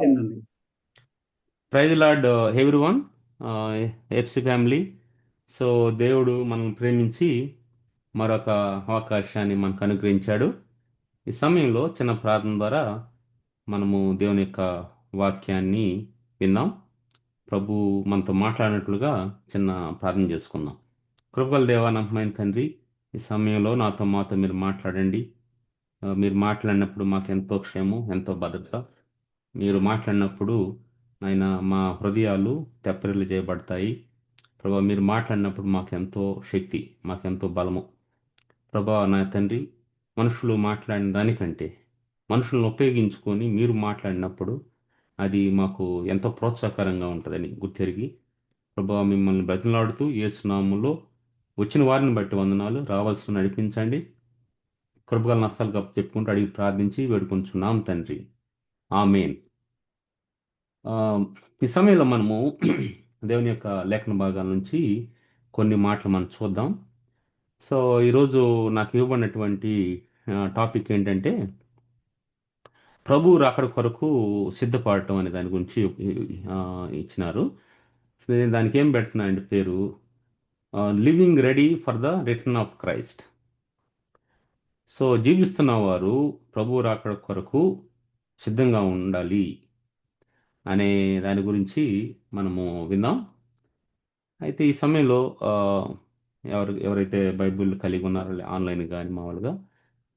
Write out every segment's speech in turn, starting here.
ఏంటండి? Praise Lord everyone, FC family. So దేవుడు మనల్ని ప్రేమించి మరొక అవకాశాన్ని మనకు అనుగ్రహించాడు. ఈ సమయంలో చిన్న ప్రార్థన ద్వారా మనము దేవుని యొక్క వాక్యాన్ని విందాం. ప్రభు మనతో మాట్లాడినట్లుగా చిన్న ప్రార్థన చేసుకుందాం. కృపగల దేవా, నమ్మకమైన తండ్రి, ఈ సమయంలో మాతో మీరు మాట్లాడండి. మీరు మాట్లాడినప్పుడు మాకు ఎంతో క్షేమం, ఎంతో భద్రత. మీరు మాట్లాడినప్పుడు ఆయన మా హృదయాలు తెప్పరిల్లు చేయబడతాయి. ప్రభా, మీరు మాట్లాడినప్పుడు మాకెంతో శక్తి, మాకెంతో బలము. ప్రభా నా తండ్రి, మనుషులు మాట్లాడిన దానికంటే మనుషులను ఉపయోగించుకొని మీరు మాట్లాడినప్పుడు అది మాకు ఎంతో ప్రోత్సాహకరంగా ఉంటుందని గుర్తెరిగి, ప్రభా మిమ్మల్ని బ్రతిమలాడుతూ యేసునామములో వచ్చిన వారిని బట్టి వందనాలు, రావాల్సిన నడిపించండి. కృపగల నష్టాలు గప్ప చెప్పుకుంటూ అడిగి ప్రార్థించి వేడుకొంచున్నాం తండ్రి. ఆమేన్. ఆ, ఈ సమయంలో మనము దేవుని యొక్క లేఖన భాగాల నుంచి కొన్ని మాటలు మనం చూద్దాం. సో ఈరోజు నాకు ఇవ్వబడినటువంటి టాపిక్ ఏంటంటే ప్రభు రాకడ కొరకు సిద్ధపడటం అనే దాని గురించి ఆ, ఇచ్చినారు. సో నేను దానికి ఏం పెడుతున్నానండి పేరు, living ready for the return of Christ. So జీవిస్తున్న వారు ప్రభు రాకడ కొరకు సిద్ధంగా ఉండాలి అనే దాని గురించి మనము విందాం. అయితే ఈ సమయంలో ఎవరైతే బైబిల్ కలిగి ఉన్నారో ఆన్లైన్ కానీ మామూలుగా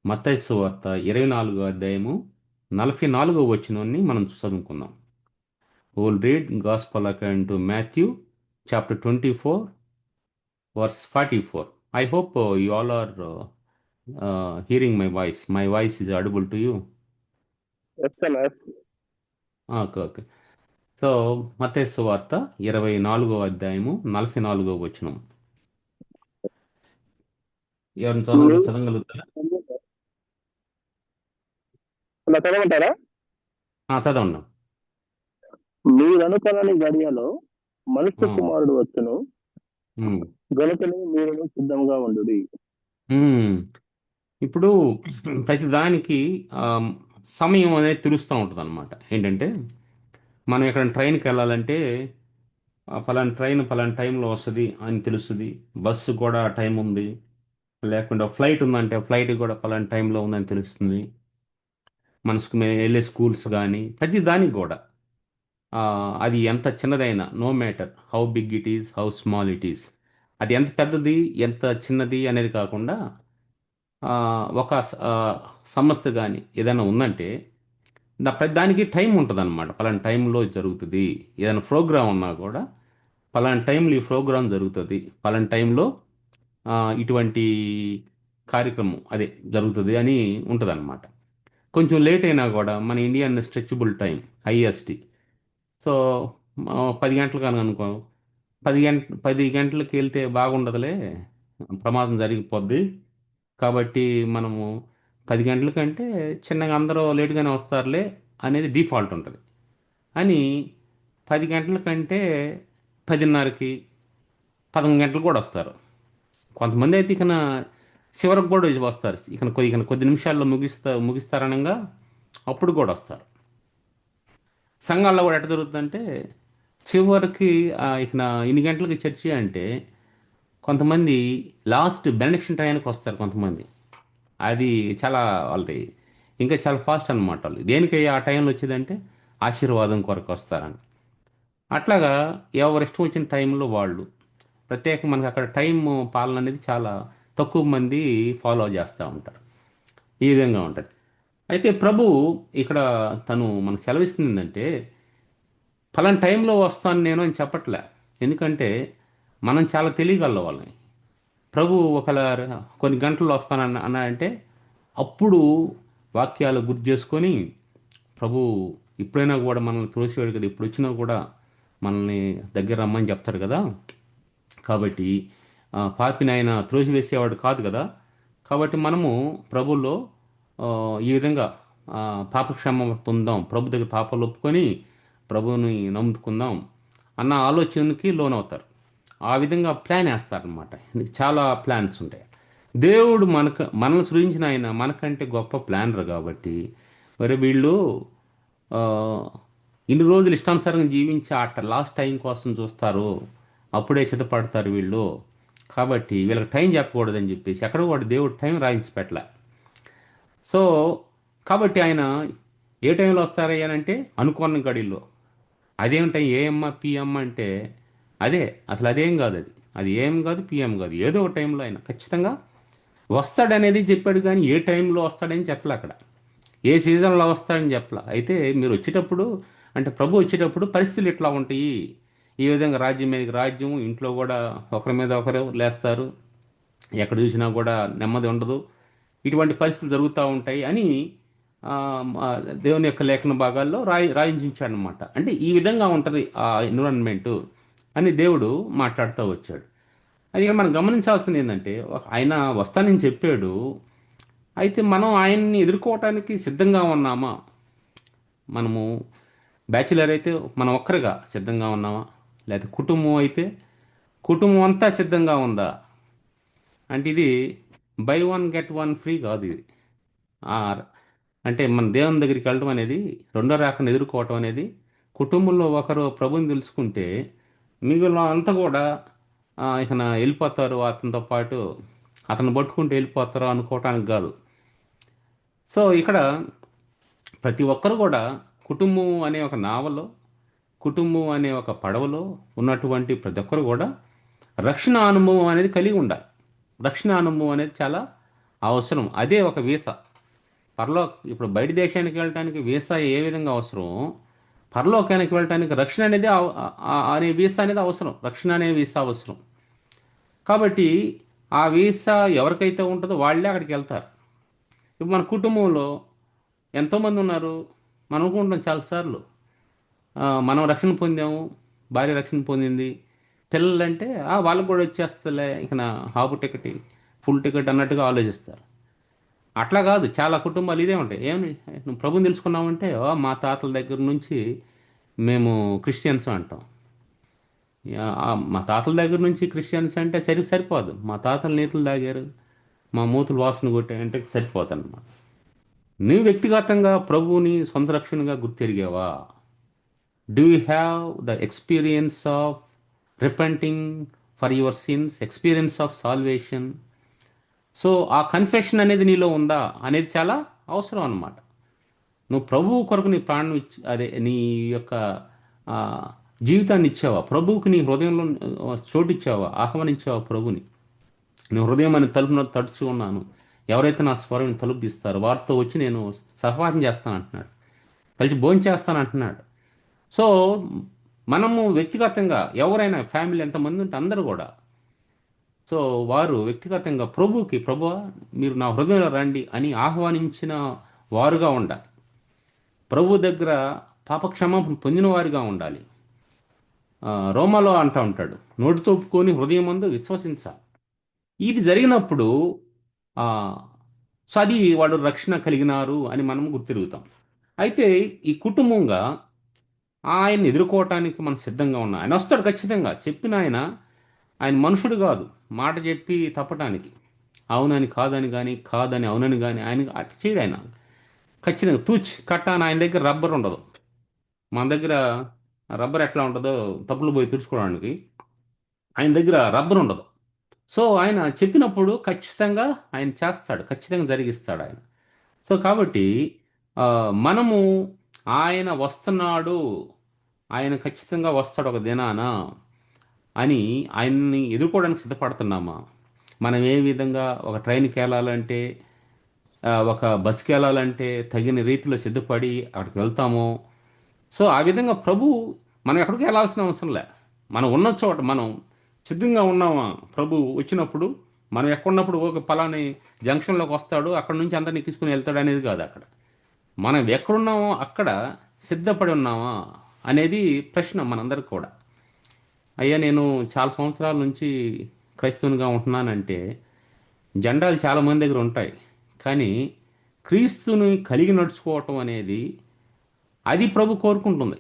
మత్తయి సువార్త 24 అధ్యాయము 44 వచనాన్ని మనం చదువుకుందాం. Will read gospel according to Matthew chapter 24 verse 44. I hope you all are hearing my voice. My voice is audible to you. SMS. Okay, okay. So మత్తయి సువార్త 24 అధ్యాయము 44 వచనం. ఎవరిని మీరు చదవగలుగుతారా? అలా చదవమంటారా? చదవండి. మీరనుకలని గడియలో మనుష్య ఆ, కుమారుడు వచ్చును, ఉమ్, గనుకనే మీరు సిద్ధంగా ఉండు. ఉమ్. ఇప్పుడు ప్రతి దానికి ఆ, సమయం అనేది తెలుస్తూ ఉంటుంది అనమాట. ఏంటంటే మనం ఎక్కడ ట్రైన్కి వెళ్ళాలంటే ఫలానా ట్రైన్ ఫలానా టైంలో వస్తుంది అని తెలుస్తుంది. బస్సు కూడా టైం ఉంది. లేకుండా ఫ్లైట్ ఉందంటే ఫ్లైట్ కూడా ఫలానా టైంలో ఉందని తెలుస్తుంది. మనసుకు మేము వెళ్ళే స్కూల్స్ కానీ ప్రతి దానికి కూడా ఆ, అది ఎంత చిన్నదైనా, no matter how big it is, how small it is, అది ఎంత పెద్దది ఎంత చిన్నది అనేది కాకుండా ఆ, ఒక సంస్థ కానీ ఏదైనా ఉందంటే ప్రతి దానికి టైం ఉంటుంది అనమాట. పలానా టైంలో జరుగుతుంది. ఏదైనా ప్రోగ్రామ్ ఉన్నా కూడా పలానా టైంలో ఈ ప్రోగ్రామ్ జరుగుతుంది, పలానా టైంలో ఇటువంటి కార్యక్రమం అదే జరుగుతుంది అని ఉంటుంది అనమాట. కొంచెం లేట్ అయినా కూడా మన Indian stretchable time IST. So 10 గంటలు కానీ అనుకో, 10 గంటలకు వెళ్తే బాగుండదులే, ప్రమాదం జరిగిపోద్ది. కాబట్టి మనము 10 గంటల కంటే చిన్నగా అందరూ లేటుగానే వస్తారులే అనేది డిఫాల్ట్ ఉంటుంది అని 10 గంటల కంటే 10:30కి 11 గంటలకు కూడా వస్తారు. కొంతమంది అయితే ఇక చివరికి కూడా వస్తారు. ఇక కొద్ది నిమిషాల్లో ముగిస్తారనగా అప్పుడు కూడా వస్తారు. సంఘాల్లో కూడా ఎట్ట జరుగుతుందంటే చివరికి ఇక ఇన్ని గంటలకి చర్చి అంటే కొంతమంది లాస్ట్ బెనడిక్షన్ టైంకి వస్తారు కొంతమంది. అది చాలా వాళ్ళది ఇంకా చాలా ఫాస్ట్ అనమాట. వాళ్ళు దేనికి ఆ టైంలో వచ్చేదంటే ఆశీర్వాదం కొరకు వస్తారని. అట్లాగా ఎవరి ఇష్టం వచ్చిన టైంలో వాళ్ళు ప్రత్యేక మనకి అక్కడ టైం పాలన అనేది చాలా తక్కువ మంది ఫాలో చేస్తూ ఉంటారు. ఈ విధంగా ఉంటుంది. అయితే ప్రభు ఇక్కడ తను మనకు సెలవిస్తుందంటే ఫలానా టైంలో వస్తాను నేను అని చెప్పట్లే. ఎందుకంటే మనం చాలా తెలియగల వాళ్ళని. ప్రభు కొన్ని గంటల్లో అన్నాడంటే అప్పుడు వాక్యాలు గుర్తు చేసుకొని ప్రభు ఇప్పుడైనా కూడా మనల్ని త్రోసివేడు కదా, ఇప్పుడు వచ్చినా కూడా మనల్ని దగ్గర రమ్మని చెప్తాడు కదా. కాబట్టి పాపిని ఆయన త్రోసివేసేవాడు కాదు కదా. కాబట్టి మనము ప్రభుల్లో ఆ, ఈ విధంగా పాపక్షమ పొందాం, ప్రభు దగ్గర పాపాలు ఒప్పుకొని ప్రభువుని నమ్ముకుందాం అన్న ఆలోచనకి లోనవుతారు. ఆ విధంగా ప్లాన్ వేస్తారనమాట. చాలా ప్లాన్స్ ఉంటాయి. దేవుడు మనల్ని సృజించిన ఆయన మనకంటే గొప్ప ప్లానర్ కాబట్టి మరి వీళ్ళు ఇన్ని రోజులు ఇష్టానుసారంగా జీవించి లాస్ట్ టైం కోసం చూస్తారు, అప్పుడే సిద్ధపడతారు వీళ్ళు. కాబట్టి వీళ్ళకి టైం చెప్పకూడదని చెప్పేసి ఎక్కడ కూడా దేవుడు టైం రాయించి పెట్టలే. సో కాబట్టి ఆయన ఏ టైంలో వస్తారయ్యా అంటే అనుకున్న గడిలో. అదేం టైం, ఏఎం పిఎం అంటే అదే, అసలు అదేం కాదు, అది ఏం కాదు పిఎం కాదు, ఏదో ఒక టైంలో ఆయన ఖచ్చితంగా వస్తాడనేది చెప్పాడు, కానీ ఏ టైంలో వస్తాడని చెప్పలే అక్కడ. ఏ సీజన్లో వస్తాడని చెప్పలా. అయితే మీరు వచ్చేటప్పుడు, అంటే ప్రభు వచ్చేటప్పుడు పరిస్థితులు ఇట్లా ఉంటాయి, ఈ విధంగా రాజ్యం మీదకి రాజ్యం, ఇంట్లో కూడా ఒకరి మీద ఒకరు లేస్తారు, ఎక్కడ చూసినా కూడా నెమ్మది ఉండదు, ఇటువంటి పరిస్థితులు జరుగుతూ ఉంటాయి అని ఆ, ఆ, దేవుని యొక్క లేఖన భాగాల్లో రాయించాడు అనమాట. అంటే ఈ విధంగా ఉంటుంది ఆ ఎన్విరాన్మెంట్ అని దేవుడు మాట్లాడుతూ వచ్చాడు. అది ఇక్కడ మనం గమనించాల్సింది ఏంటంటే, ఆయన వస్తానని చెప్పాడు, అయితే మనం ఆయన్ని ఎదుర్కోవటానికి సిద్ధంగా ఉన్నామా? మనము బ్యాచులర్ అయితే మనం ఒక్కరిగా సిద్ధంగా ఉన్నామా? లేదా కుటుంబం అయితే కుటుంబం అంతా సిద్ధంగా ఉందా? అంటే ఇది by one get one free కాదు ఇది. ఆ, అంటే మన దేవుని దగ్గరికి వెళ్ళడం అనేది, రెండో రాకను ఎదుర్కోవటం అనేది, కుటుంబంలో ఒకరు ప్రభుని తెలుసుకుంటే మిగిలిన అంతా కూడా ఇక వెళ్ళిపోతారు అతనితో పాటు, అతను పట్టుకుంటూ వెళ్ళిపోతారు అనుకోవటానికి కాదు. సో ఇక్కడ ప్రతి ఒక్కరు కూడా కుటుంబం అనే ఒక నావలో, కుటుంబం అనే ఒక పడవలో ఉన్నటువంటి ప్రతి ఒక్కరు కూడా రక్షణ అనుభవం అనేది కలిగి ఉండాలి. రక్షణ అనుభవం అనేది చాలా అవసరం. అదే ఒక వీసా. ఇప్పుడు బయట దేశానికి వెళ్ళటానికి వీసా ఏ విధంగా అవసరం, పరలోకానికి వెళ్ళటానికి రక్షణ అనేది అనే వీసా అనేది అవసరం. రక్షణ అనే వీసా అవసరం. కాబట్టి ఆ వీసా ఎవరికైతే ఉంటుందో వాళ్ళే అక్కడికి వెళ్తారు. ఇప్పుడు మన కుటుంబంలో ఎంతోమంది ఉన్నారు. మనం అనుకుంటాం చాలాసార్లు మనం రక్షణ పొందాము, భార్య రక్షణ పొందింది, పిల్లలంటే వాళ్ళకు కూడా వచ్చేస్తలే ఇక నా హాఫ్ టికెట్, ఫుల్ టికెట్ అన్నట్టుగా ఆలోచిస్తారు. అట్లా కాదు, చాలా కుటుంబాలు ఇదే ఉంటాయి. ఏమి నువ్వు ప్రభుని తెలుసుకున్నావంటే, మా తాతల దగ్గర నుంచి మేము క్రిస్టియన్స్ అంటాం. మా తాతల దగ్గర నుంచి క్రిస్టియన్స్ అంటే సరిపోదు. మా తాతలు నీతులు తాగారు, మా మూతులు వాసన కొట్టాయంటే సరిపోతానమాట. నువ్వు వ్యక్తిగతంగా ప్రభువుని సొంత రక్షణగా గుర్తెరిగావా? Do you have the experience of repenting for your sins, experience of salvation? So ఆ కన్ఫెషన్ అనేది నీలో ఉందా అనేది చాలా అవసరం అన్నమాట. నువ్వు ప్రభువు కొరకు నీ ప్రాణం ఇచ్చి, అదే నీ యొక్క ఆ, జీవితాన్ని ఇచ్చావా? ప్రభువుకి నీ హృదయంలో చోటు ఇచ్చావా? ఆహ్వానించావా ప్రభుని? నేను హృదయం అనే తలుపున తడుచు ఉన్నాను, ఎవరైతే నా స్వరం తలుపు తీస్తారో వారితో వచ్చి నేను సహవాసం చేస్తాను అంటున్నాడు, కలిసి భోజనం చేస్తాను అంటున్నాడు. సో మనము వ్యక్తిగతంగా ఎవరైనా ఫ్యామిలీ ఎంతమంది ఉంటే అందరూ కూడా, సో వారు వ్యక్తిగతంగా ప్రభువుకి, ప్రభువా మీరు నా హృదయంలో రండి అని ఆహ్వానించిన వారుగా ఉండాలి. ప్రభు దగ్గర పాప క్షమాపణ పొందిన వారిగా ఉండాలి. రోమాలో అంటూ ఉంటాడు, నోటితో ఒప్పుకొని హృదయమందు విశ్వసించాలి. ఇది జరిగినప్పుడు ఆ, సో అది వాడు రక్షణ కలిగినారు అని మనం గుర్తిరుగుతాం. అయితే ఈ కుటుంబంగా ఆయన్ని ఎదుర్కోవటానికి మనం సిద్ధంగా ఉన్నాం. ఆయన వస్తాడు ఖచ్చితంగా. చెప్పిన ఆయన, ఆయన మనుషుడు కాదు మాట చెప్పి తప్పటానికి. అవునని కాదని కానీ, కాదని అవునని కానీ ఆయన అట్లా చేయడు. ఆయన ఖచ్చితంగా తూచి కట్ట అని ఆయన దగ్గర రబ్బర్ ఉండదు. మన దగ్గర రబ్బర్ ఎట్లా ఉంటుందో తప్పులు పోయి తుడుచుకోవడానికి, ఆయన దగ్గర రబ్బర్ ఉండదు. సో ఆయన చెప్పినప్పుడు ఖచ్చితంగా ఆయన చేస్తాడు, ఖచ్చితంగా జరిగిస్తాడు ఆయన. సో కాబట్టి ఆ, మనము ఆయన వస్తున్నాడు, ఆయన ఖచ్చితంగా వస్తాడు ఒక దినాన అని ఆయన్ని ఎదుర్కోవడానికి సిద్ధపడుతున్నామా? మనం ఏ విధంగా ఒక ట్రైన్కి వెళ్ళాలంటే, ఒక బస్కి వెళ్ళాలంటే తగిన రీతిలో సిద్ధపడి అక్కడికి వెళ్తామో, సో ఆ విధంగా ప్రభు, మనం ఎక్కడికి వెళ్ళాల్సిన అవసరం లే. మనం ఉన్న చోట మనం సిద్ధంగా ఉన్నామా? ప్రభు వచ్చినప్పుడు మనం ఎక్కడున్నప్పుడు ఒక పలాని జంక్షన్లోకి వస్తాడు, అక్కడ నుంచి అందరినీ ఎక్కించుకుని వెళ్తాడు అనేది కాదు. అక్కడ మనం ఎక్కడున్నామో అక్కడ సిద్ధపడి ఉన్నామా అనేది ప్రశ్న మనందరికి కూడా. అయ్యా నేను చాలా సంవత్సరాల నుంచి క్రైస్తవునిగా ఉంటున్నానంటే, జెండాలు చాలామంది దగ్గర ఉంటాయి, కానీ క్రీస్తుని కలిగి నడుచుకోవటం అనేది అది ప్రభు కోరుకుంటుంది.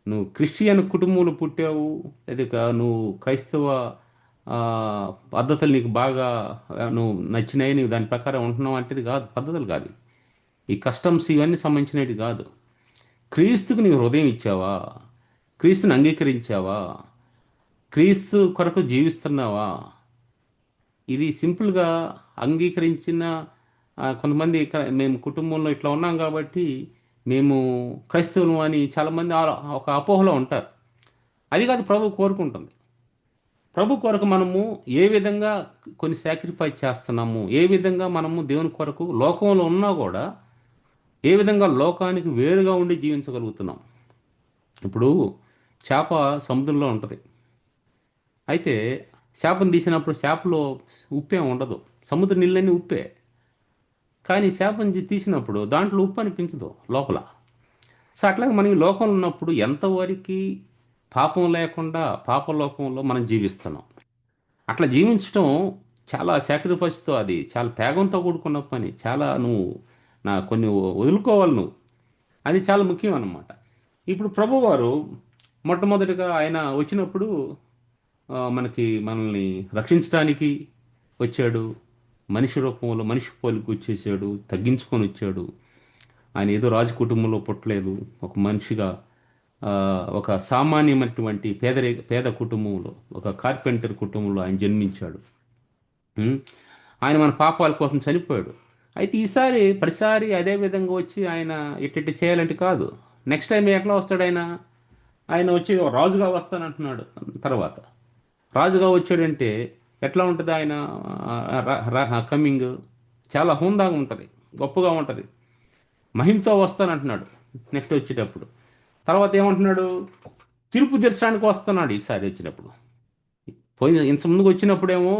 నువ్వు క్రిస్టియన్ కుటుంబంలో పుట్టావు, లేదా నువ్వు క్రైస్తవ ఆ, పద్ధతులు నీకు బాగా నువ్వు నచ్చినాయి, నీవు దాని ప్రకారం ఉంటున్నావు అంటే ఇది కాదు, పద్ధతులు కాదు. ఈ కస్టమ్స్ ఇవన్నీ సంబంధించినవి కాదు. క్రీస్తుకు నీవు హృదయం ఇచ్చావా? క్రీస్తుని అంగీకరించావా? క్రీస్తు కొరకు జీవిస్తున్నావా? ఇది సింపుల్గా అంగీకరించిన కొంతమంది మేము కుటుంబంలో ఇట్లా ఉన్నాం కాబట్టి మేము క్రైస్తవులు అని చాలామంది ఒక అపోహలో ఉంటారు. అది కాదు ప్రభు కోరుకుంటుంది. ప్రభు కొరకు మనము ఏ విధంగా కొన్ని సాక్రిఫైస్ చేస్తున్నాము, ఏ విధంగా మనము దేవుని కొరకు లోకంలో ఉన్నా కూడా ఏ విధంగా లోకానికి వేరుగా ఉండి జీవించగలుగుతున్నాం. ఇప్పుడు చేప సముద్రంలో ఉంటుంది. అయితే చేపను తీసినప్పుడు చేపలో ఉప్పేం ఉండదు. సముద్ర నీళ్ళన్నీ ఉప్పే. కానీ చేపను తీసినప్పుడు దాంట్లో ఉప్పు అనిపించదు లోపల. సో అట్లాగే మనం ఈ లోకంలో ఉన్నప్పుడు ఎంతవరకు పాపం లేకుండా పాపలోకంలో మనం జీవిస్తున్నాం. అట్లా జీవించడం చాలా సాక్రిఫైస్తో, అది చాలా త్యాగంతో కూడుకున్న పని. చాలా నువ్వు కొన్ని వదులుకోవాలి నువ్వు. అది చాలా ముఖ్యం అన్నమాట. ఇప్పుడు ప్రభువారు మొట్టమొదటిగా ఆయన వచ్చినప్పుడు మనల్ని రక్షించడానికి వచ్చాడు. మనిషి రూపంలో మనిషి పోలికి వచ్చేసాడు, తగ్గించుకొని వచ్చాడు. ఆయన ఏదో రాజు కుటుంబంలో పుట్టలేదు. ఒక మనిషిగా ఆ, ఒక సామాన్యమైనటువంటి పేద కుటుంబంలో, ఒక కార్పెంటర్ కుటుంబంలో ఆయన జన్మించాడు. ఉం? ఆయన మన పాపాల కోసం చనిపోయాడు. అయితే ఈసారి ప్రతిసారి అదే విధంగా వచ్చి ఆయన ఇట్టి చేయాలంటే కాదు. నెక్స్ట్ టైం ఎట్లా వస్తాడు ఆయన? ఆయన వచ్చి రాజుగా వస్తానంటున్నాడు. తర్వాత రాజుగా వచ్చాడంటే ఎట్లా ఉంటుంది ఆయన కమింగ్? చాలా హుందాగా ఉంటుంది, గొప్పగా ఉంటుంది. మహిమతో వస్తానంటున్నాడు నెక్స్ట్ వచ్చేటప్పుడు. తర్వాత ఏమంటున్నాడు? తీర్పు తీర్చడానికి వస్తున్నాడు ఈసారి వచ్చినప్పుడు. పోయిన ఇంత ముందుకు వచ్చినప్పుడేమో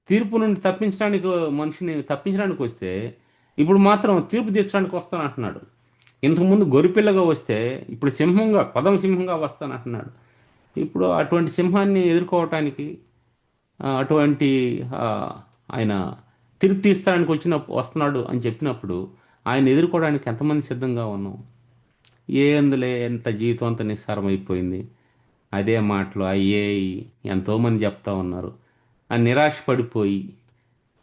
తీర్పు నుండి తప్పించడానికి, మనిషిని తప్పించడానికి వస్తే, ఇప్పుడు మాత్రం తీర్పు తీర్చడానికి వస్తానంటున్నాడు. ఇంతకుముందు గొరిపిల్లగా వస్తే ఇప్పుడు సింహంగా, పదం సింహంగా వస్తానంటున్నాడు. ఇప్పుడు అటువంటి సింహాన్ని ఎదుర్కోవటానికి అటువంటి ఆ, ఆయన తీర్పు తీర్చడానికి వస్తున్నాడు అని చెప్పినప్పుడు ఆయన ఎదుర్కోవడానికి ఎంతమంది సిద్ధంగా ఉన్నాం? అందులే ఎంత జీవితం అంతా నిస్సారం అయిపోయింది. అదే మాటలు అయ్యే ఎంతోమంది చెప్తా ఉన్నారు. ఆ నిరాశ పడిపోయి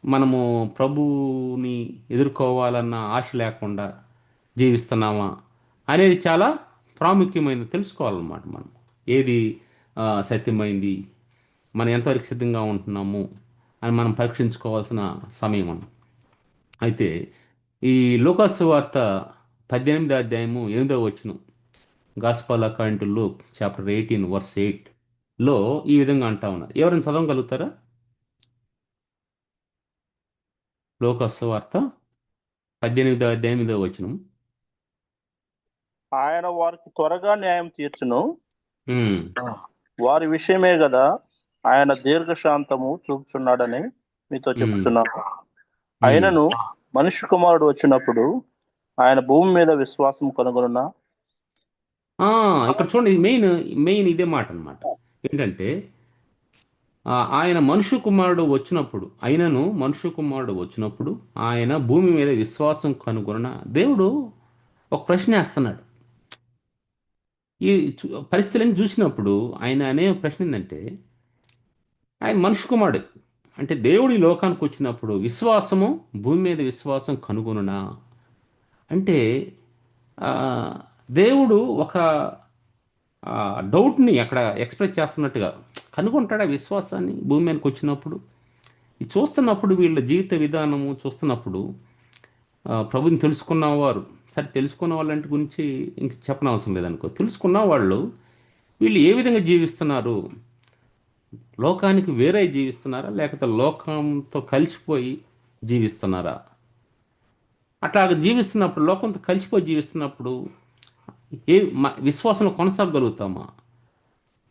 మనము ప్రభువుని ఎదుర్కోవాలన్న ఆశ లేకుండా జీవిస్తున్నామా అనేది చాలా ప్రాముఖ్యమైనది. తెలుసుకోవాలన్నమాట మనం. ఏది సత్యమైంది, మనం ఎంతవరకు సిద్ధంగా ఉంటున్నాము అని మనం పరీక్షించుకోవాల్సిన సమయం మనం. అయితే ఈ లూకాసు వార్త 18వ అధ్యాయము 8వ వచనం, gospel according to Luke chapter 18 verse 8 లో ఈ విధంగా అంటా ఉన్నారు. ఎవరైనా చదవగలుగుతారా? లూకాసు వార్త 18వ అధ్యాయం 8వ వచనం. ఆయన వారికి త్వరగా న్యాయం తీర్చును, ఉమ్, వారి విషయమే కదా ఆయన దీర్ఘశాంతము చూపుచున్నాడని మీతో ఉమ్, చెప్పుచున్నాను. ఉమ్. అయినను మనుష్య కుమారుడు వచ్చినప్పుడు ఆయన భూమి మీద విశ్వాసం కనుగొనునా? ఆ, ఇక్కడ చూడండి, మెయిన్ మెయిన్ ఇదే మాట అన్నమాట. ఏంటంటే ఆయన మనుష్య కుమారుడు వచ్చినప్పుడు, అయినను మనుష్య కుమారుడు వచ్చినప్పుడు ఆయన భూమి మీద విశ్వాసం కనుగొన దేవుడు ఒక ప్రశ్న వేస్తున్నాడు. ఈ పరిస్థితులను చూసినప్పుడు ఆయన అనే ప్రశ్న ఏంటంటే, ఆయన మనుష్య కుమారుడు అంటే దేవుడు ఈ లోకానికి వచ్చినప్పుడు విశ్వాసము, భూమి మీద విశ్వాసం కనుగొనునా అంటే ఆ, దేవుడు ఒక డౌట్ని అక్కడ ఎక్స్ప్రెస్ చేస్తున్నట్టుగా కనుగొంటాడు ఆ విశ్వాసాన్ని భూమి మీదకి వచ్చినప్పుడు. ఇది చూస్తున్నప్పుడు వీళ్ళ జీవిత విధానము చూస్తున్నప్పుడు ప్రభుని తెలుసుకున్నవారు, సరే తెలుసుకున్న వాళ్ళంటి గురించి ఇంక చెప్పనవసరం లేదనుకో, తెలుసుకున్న వాళ్ళు వీళ్ళు ఏ విధంగా జీవిస్తున్నారు? లోకానికి వేరే జీవిస్తున్నారా, లేకపోతే లోకంతో కలిసిపోయి జీవిస్తున్నారా? అట్లాగ జీవిస్తున్నప్పుడు, లోకంతో కలిసిపోయి జీవిస్తున్నప్పుడు విశ్వాసంలో కొనసాగలుగుతామా?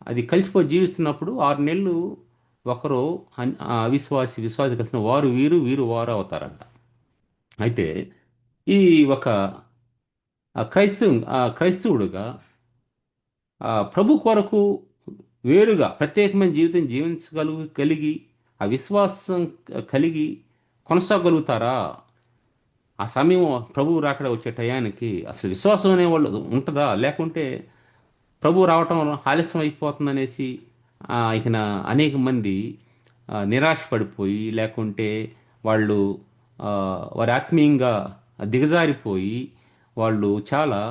అది కలిసిపోయి జీవిస్తున్నప్పుడు 6 నెలలు ఒకరు విశ్వాసి కలిసిన వారు వీరు, వీరు వారు అవుతారంట. అయితే ఈ ఒక క్రైస్తవుడుగా ప్రభు కొరకు వేరుగా ప్రత్యేకమైన జీవితం కలిగి ఆ విశ్వాసం కలిగి కొనసాగలుగుతారా? ఆ సమయం ప్రభువు రాకడ వచ్చే టయానికి అసలు విశ్వాసం అనేవాళ్ళు ఉంటుందా? లేకుంటే ప్రభు రావటం ఆలస్యం అయిపోతుందనేసి ఇక అనేక మంది నిరాశ పడిపోయి, లేకుంటే వాళ్ళు వారి ఆత్మీయంగా దిగజారిపోయి వాళ్ళు చాలా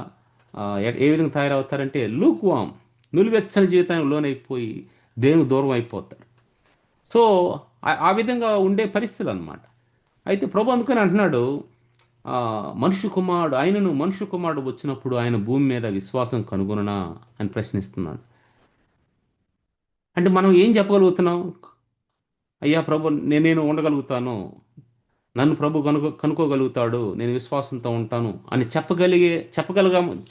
ఏ విధంగా తయారవుతారంటే లూక్వామ్, నులివెచ్చని జీవితానికి లోనైపోయి దేవునికి దూరం అయిపోతారు. సో ఆ విధంగా ఉండే పరిస్థితులు అనమాట. అయితే ప్రభు అందుకని అంటున్నాడు, మనుష్య కుమారుడు ఆయనను మనుష్య కుమారుడు వచ్చినప్పుడు ఆయన భూమి మీద విశ్వాసం కనుగొననా అని ప్రశ్నిస్తున్నాడు. అంటే మనం ఏం చెప్పగలుగుతున్నాం? అయ్యా ప్రభు, నేను ఉండగలుగుతాను, నన్ను ప్రభు కనుక్కోగలుగుతాడు, నేను విశ్వాసంతో ఉంటాను అని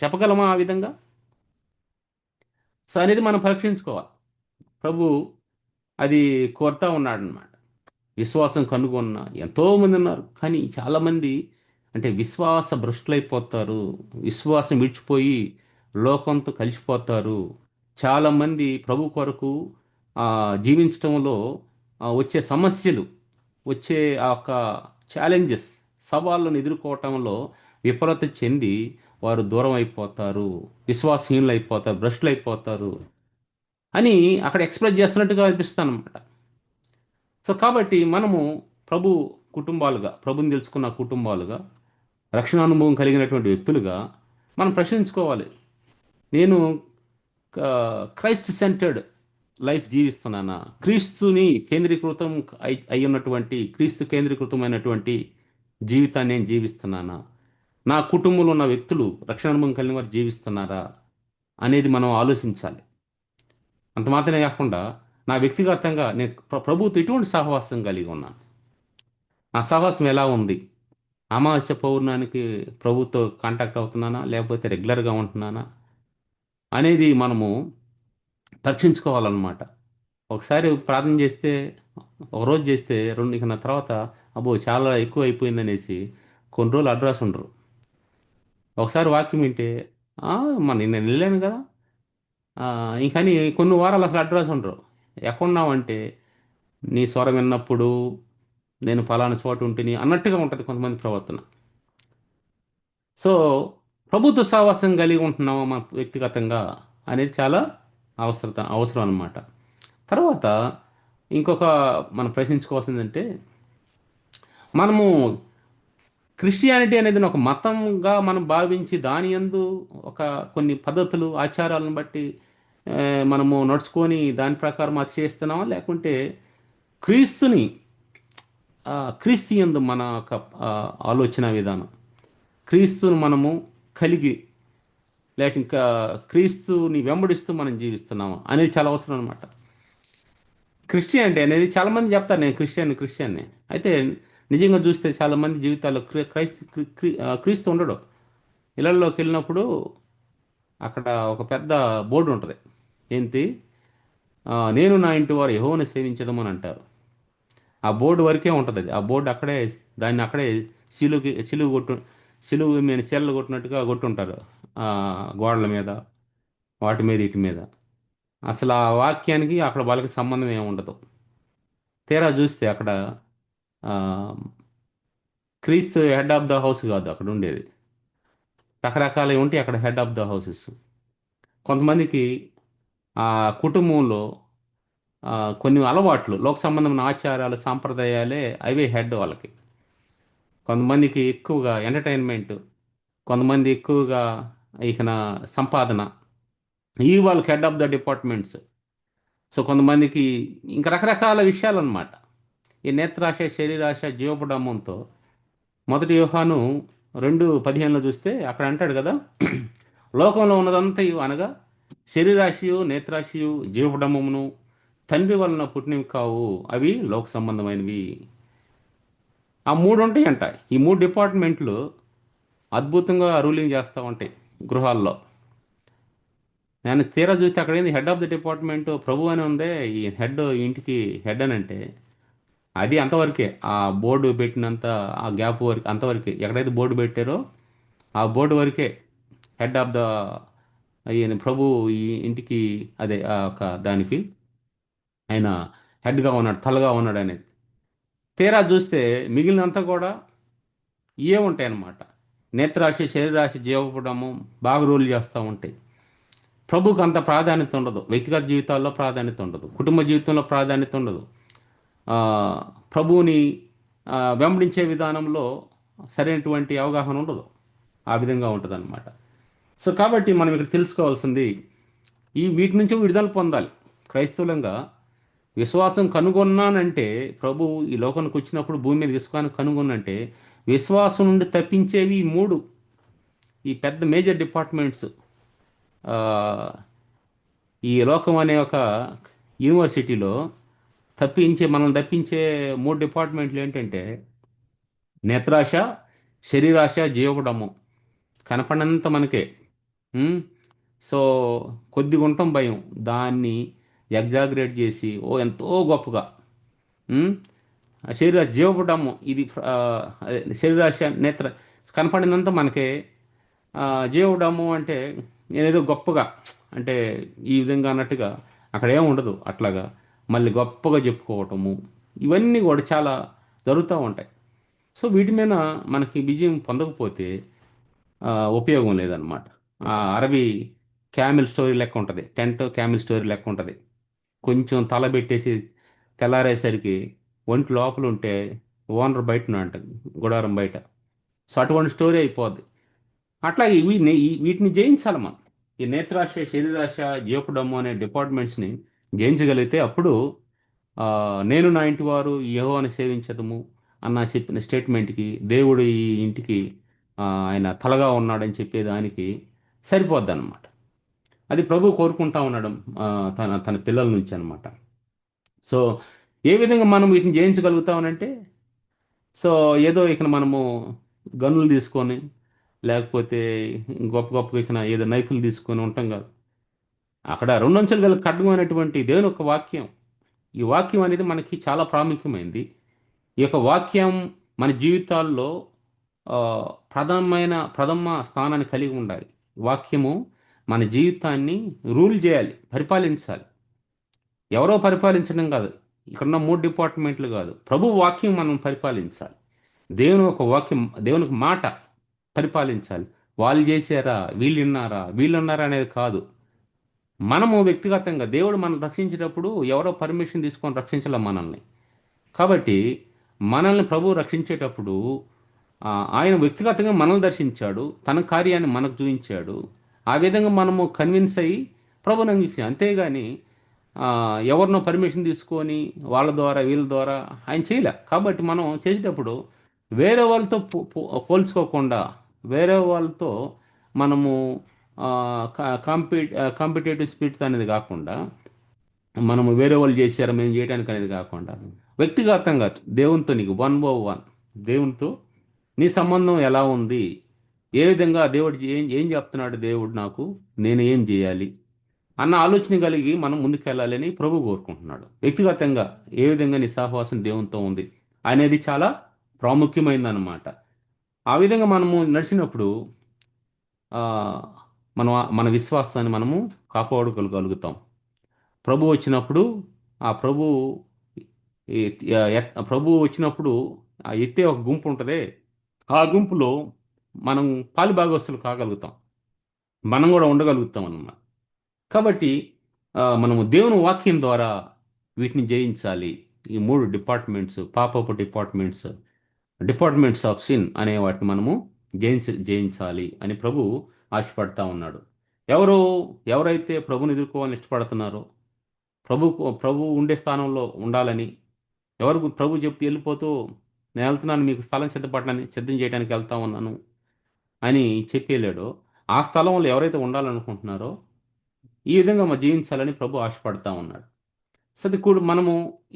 చెప్పగలమా ఆ విధంగా? సో అనేది మనం పరీక్షించుకోవాలి. ప్రభు అది కోరుతా ఉన్నాడనమాట. విశ్వాసం కనుగొన్న ఎంతోమంది ఉన్నారు, కానీ చాలామంది అంటే విశ్వాస భ్రష్టులైపోతారు, విశ్వాసం విడిచిపోయి లోకంతో కలిసిపోతారు. చాలామంది ప్రభు కొరకు జీవించటంలో వచ్చే సమస్యలు, వచ్చే ఆ యొక్క ఛాలెంజెస్, సవాళ్ళను ఎదుర్కోవటంలో విఫలత చెంది వారు దూరం అయిపోతారు, విశ్వాసహీనులు అయిపోతారు, భ్రష్టులు అయిపోతారు అని అక్కడ ఎక్స్ప్రెస్ చేస్తున్నట్టుగా అనిపిస్తాను అనమాట. సో కాబట్టి మనము ప్రభు కుటుంబాలుగా, ప్రభుని తెలుసుకున్న కుటుంబాలుగా, రక్షణ అనుభవం కలిగినటువంటి వ్యక్తులుగా మనం ప్రశ్నించుకోవాలి. నేను క్రైస్ట్ సెంటర్డ్ లైఫ్ జీవిస్తున్నానా? క్రీస్తుని కేంద్రీకృతం అయి ఉన్నటువంటి, క్రీస్తు కేంద్రీకృతమైనటువంటి జీవితాన్ని నేను జీవిస్తున్నానా? నా కుటుంబంలో ఉన్న వ్యక్తులు రక్షణ అనుభవం కలిగిన వారు జీవిస్తున్నారా అనేది మనం ఆలోచించాలి. అంత మాత్రమే కాకుండా నా వ్యక్తిగతంగా నేను ప్రభుత్వం ఎటువంటి సహవాసం కలిగి ఉన్నాను, నా సహవాసం ఎలా ఉంది, అమావాస్య పౌర్ణానికి ప్రభుతో కాంటాక్ట్ అవుతున్నానా, లేకపోతే రెగ్యులర్గా ఉంటున్నానా అనేది మనము పరీక్షించుకోవాలన్నమాట. ఒకసారి ప్రార్థన చేస్తే, ఒక రోజు చేస్తే రెండు, ఇక నా తర్వాత అబ్బో చాలా ఎక్కువ అయిపోయిందనేసి కొన్ని రోజులు అడ్రస్ ఉండరు. ఒకసారి వాక్యం వింటే "ఆ, నేను వెళ్ళాను కదా", ఇంకని కొన్ని వారాలు అసలు అడ్రస్ ఉండరు. ఎక్కడున్నావంటే నీ స్వరం విన్నప్పుడు నేను ఫలానా చోట ఉంటుని అన్నట్టుగా ఉంటుంది కొంతమంది ప్రవర్తన. సో ప్రభుత్వ సహవాసం కలిగి ఉంటున్నామా మన వ్యక్తిగతంగా అనేది చాలా అవసరం అన్నమాట. తర్వాత ఇంకొక మనం ప్రశ్నించుకోవాల్సిందంటే, మనము క్రిస్టియానిటీ అనేది ఒక మతంగా మనం భావించి దాని యందు ఒక కొన్ని పద్ధతులు, ఆచారాలను బట్టి ఆ, మనము నడుచుకొని దాని ప్రకారం అది చేస్తున్నామా, లేకుంటే క్రీస్తుని క్రీస్తు యందు మన యొక్క ఆలోచన విధానం, క్రీస్తుని మనము కలిగి, లేక ఇంకా క్రీస్తుని వెంబడిస్తూ మనం జీవిస్తున్నామా అనేది చాలా అవసరం అనమాట. క్రిస్టియానిటీ అనేది చాలామంది చెప్తారు నేను క్రిస్టియన్ని. అయితే నిజంగా చూస్తే చాలామంది జీవితాల్లో క్రీస్తు ఉండడు. ఇళ్లలోకి వెళ్ళినప్పుడు అక్కడ ఒక పెద్ద బోర్డు ఉంటుంది. ఏంటి? నేను నా ఇంటి వారు యెహోవాను సేవించదమని అంటారు. ఆ బోర్డు వరకే ఉంటుంది అది. ఆ బోర్డు అక్కడే, దాన్ని అక్కడే సిలువు మీద సెల్లు కొట్టినట్టుగా కొట్టుంటారు ఆ, గోడల మీద, వాటి మీద, వీటి మీద. అసలు ఆ వాక్యానికి అక్కడ వాళ్ళకి సంబంధం ఏమి ఉండదు. తీరా చూస్తే అక్కడ ఆ, క్రీస్తు హెడ్ ఆఫ్ ద హౌస్ కాదు అక్కడ ఉండేది. రకరకాలవి ఉంటాయి అక్కడ హెడ్ ఆఫ్ ద హౌసెస్. కొంతమందికి ఆ కుటుంబంలో ఆ, కొన్ని అలవాట్లు, లోక సంబంధమైన ఆచారాలు, సాంప్రదాయాలే అవే హెడ్ వాళ్ళకి. కొంతమందికి ఎక్కువగా ఎంటర్టైన్మెంట్, కొంతమంది ఎక్కువగా ఇక సంపాదన, ఈ వాళ్ళకి head of the departments. So కొంతమందికి ఇంకా రకరకాల విషయాలు అన్నమాట. ఈ నేత్రాశ, శరీరాశ, జీవపడమంతో మొదటి యోహాను 2:15 చూస్తే అక్కడ అంటాడు కదా, లోకంలో ఉన్నదంతా అనగా శరీరాశియు, నేత్రాశియు, జీవపడమమును తండ్రి వలన పుట్టినవి కావు, అవి లోక సంబంధమైనవి. ఆ మూడు ఉంటాయంట. ఈ మూడు డిపార్ట్మెంట్లు అద్భుతంగా రూలింగ్ చేస్తూ ఉంటాయి గృహాల్లో. నేను తీరా చూస్తే అక్కడ ఏంది, హెడ్ ఆఫ్ ది డిపార్ట్మెంట్ ప్రభు అని ఉందే, ఈ హెడ్, ఇంటికి హెడ్ అని అంటే అది అంతవరకే. ఆ బోర్డు పెట్టినంత ఆ గ్యాప్ వరకు అంతవరకే. ఎక్కడైతే బోర్డు పెట్టారో ఆ బోర్డు వరకే హెడ్ ఆఫ్ ద, ఈయన ప్రభు ఈ ఇంటికి, అదే ఆ ఒక దానికి ఆయన హెడ్గా ఉన్నాడు, తలగా ఉన్నాడు అనేది. తీరా చూస్తే మిగిలినంతా కూడా ఇవే ఉంటాయి అన్నమాట. నేత్రాశి, శరీరాశి, జీవపడము బాగా రూల్ చేస్తూ ఉంటాయి. ప్రభుకు అంత ప్రాధాన్యత ఉండదు. వ్యక్తిగత జీవితాల్లో ప్రాధాన్యత ఉండదు, కుటుంబ జీవితంలో ప్రాధాన్యత ఉండదు. ఆ, ప్రభువుని వెంబడించే విధానంలో సరైనటువంటి అవగాహన ఉండదు. ఆ విధంగా ఉంటుంది. సో కాబట్టి మనం ఇక్కడ తెలుసుకోవాల్సింది వీటి నుంచి విడుదల పొందాలి. క్రైస్తవులంగా విశ్వాసం కనుగొన్నానంటే, ప్రభు ఈ లోకానికి వచ్చినప్పుడు భూమి మీద విశ్వాసాన్ని కనుగొన్నంటే, విశ్వాసం నుండి తప్పించేవి ఈ మూడు, ఈ పెద్ద మేజర్ డిపార్ట్మెంట్స్. ఆ, ఈ లోకం అనే ఒక యూనివర్సిటీలో మనల్ని తప్పించే మూడు డిపార్ట్మెంట్లు ఏంటంటే నేత్రాశ, శరీరాశ, జీవడము. కనపడినంత మనకే. ఉమ్, సో కొద్దిగా ఉండటం భయం, దాన్ని ఎగ్జాగరేట్ చేసి ఎంతో గొప్పగా. ఉమ్, జీవపటము ఇది శరీరాశ, నేత్ర కనపడినంత మనకే. జీవడము అంటే ఏదో గొప్పగా, అంటే ఈ విధంగా అన్నట్టుగా అక్కడ ఏమి ఉండదు అట్లాగా. మళ్ళీ గొప్పగా చెప్పుకోవటము, ఇవన్నీ కూడా చాలా జరుగుతూ ఉంటాయి. సో వీటి మీద మనకి విజయం పొందకపోతే ఉపయోగం లేదనమాట. అరబీ క్యామిల్ స్టోరీ లెక్క ఉంటుంది, టెంట్ క్యామిల్ స్టోరీ లెక్క ఉంటుంది. కొంచెం తల పెట్టేసి తెల్లారేసరికి ఒంటి లోపల ఉంటే ఓనర్ బయట అంట, గుడారం బయట. సో అటువంటి స్టోరీ అయిపోద్ది. అట్లాగే వీటిని జయించాలి మనం. ఈ నేత్రాశ, శరీరాశ, జీవపడము అనే డిపార్ట్మెంట్స్ని జయించగలిగితే అప్పుడు నేను నా ఇంటి వారు యెహోవాను సేవించదము అన్న చెప్పిన స్టేట్మెంట్కి, దేవుడు ఈ ఇంటికి ఆయన తలగా ఉన్నాడని చెప్పేదానికి సరిపోద్ది అనమాట. అది ప్రభు కోరుకుంటా ఉన్నాడు ఆ, తన తన పిల్లల నుంచి అనమాట. సో ఏ విధంగా మనం వీటిని జయించగలుగుతామనంటే, సో ఏదో ఇక మనము గన్నులు తీసుకొని, లేకపోతే గొప్ప గొప్పగా ఇక ఏదో నైఫులు తీసుకొని ఉంటాం కాదు. అక్కడ రెండంచులు గల ఖడ్గం అనేటువంటి దేవుని ఒక వాక్యం. ఈ వాక్యం అనేది మనకి చాలా ప్రాముఖ్యమైనది. ఈ యొక్క వాక్యం మన జీవితాల్లో ఆ, ప్రథమ స్థానాన్ని కలిగి ఉండాలి. వాక్యము మన జీవితాన్ని రూల్ చేయాలి, పరిపాలించాలి. ఎవరో పరిపాలించడం కాదు, ఇక్కడున్న మూడు డిపార్ట్మెంట్లు కాదు, ప్రభు వాక్యం మనం పరిపాలించాలి. దేవుని ఒక వాక్యం, దేవుని ఒక మాట పరిపాలించాలి. వాళ్ళు చేశారా, వీళ్ళు విన్నారా, వీళ్ళు ఉన్నారా అనేది కాదు. మనము వ్యక్తిగతంగా దేవుడు మనం రక్షించేటప్పుడు ఎవరో పర్మిషన్ తీసుకొని రక్షించాల మనల్ని. కాబట్టి మనల్ని ప్రభు రక్షించేటప్పుడు ఆయన వ్యక్తిగతంగా మనల్ని దర్శించాడు, తన కార్యాన్ని మనకు చూపించాడు. ఆ విధంగా మనము కన్విన్స్ అయ్యి ప్రభుని అంగీకరించాం. అంతేగాని ఎవరినో పర్మిషన్ తీసుకొని వాళ్ళ ద్వారా వీళ్ళ ద్వారా ఆయన చేయలే. కాబట్టి మనం చేసేటప్పుడు వేరే వాళ్ళతో పోల్చుకోకుండా, వేరే వాళ్ళతో మనము కాంపిటేటివ్ స్పిరిట్ అనేది కాకుండా, మనము వేరే వాళ్ళు చేశారు మేము చేయడానికి అనేది కాకుండా, వ్యక్తిగతంగా దేవునితో నీకు వన్ బై వన్, దేవునితో నీ సంబంధం ఎలా ఉంది, ఏ విధంగా దేవుడు ఏం ఏం చెప్తున్నాడు దేవుడు నాకు, నేను ఏం చేయాలి అన్న ఆలోచన కలిగి మనం ముందుకెళ్ళాలని ప్రభు కోరుకుంటున్నాడు. వ్యక్తిగతంగా ఏ విధంగా నీ సహవాసం దేవునితో ఉంది అనేది చాలా ప్రాముఖ్యమైనదన్నమాట. ఆ విధంగా మనము నడిచినప్పుడు ఆ, మనం మన విశ్వాసాన్ని మనము కాపాడుకోగలుగుతాం. ప్రభు వచ్చినప్పుడు ఆ ప్రభు ప్రభు వచ్చినప్పుడు ఆ ఎత్తే ఒక గుంపు ఉంటుందే, ఆ గుంపులో మనం పాలుభాగస్తులు కాగలుగుతాం, మనం కూడా ఉండగలుగుతాం అన్నమాట. కాబట్టి మనము దేవుని వాక్యం ద్వారా వీటిని జయించాలి. ఈ మూడు డిపార్ట్మెంట్స్, పాపపు డిపార్ట్మెంట్స్, డిపార్ట్మెంట్స్ ఆఫ్ సిన్ అనే వాటిని మనము జయించాలి అని ప్రభు ఆశపడతా ఉన్నాడు. ఎవరు ఎవరైతే ప్రభుని ఎదుర్కోవాలని ఇష్టపడుతున్నారో, ప్రభు ఉండే స్థానంలో ఉండాలని, ఎవరు ప్రభు చెప్తే వెళ్ళిపోతూ నేను వెళ్తున్నాను మీకు స్థలం సిద్ధం చేయడానికి వెళ్తా ఉన్నాను అని చెప్పి వెళ్ళాడో, ఆ స్థలంలో ఎవరైతే ఉండాలనుకుంటున్నారో ఈ విధంగా జీవించాలని ప్రభు ఆశపడతా ఉన్నాడు. సరే కూడా మనము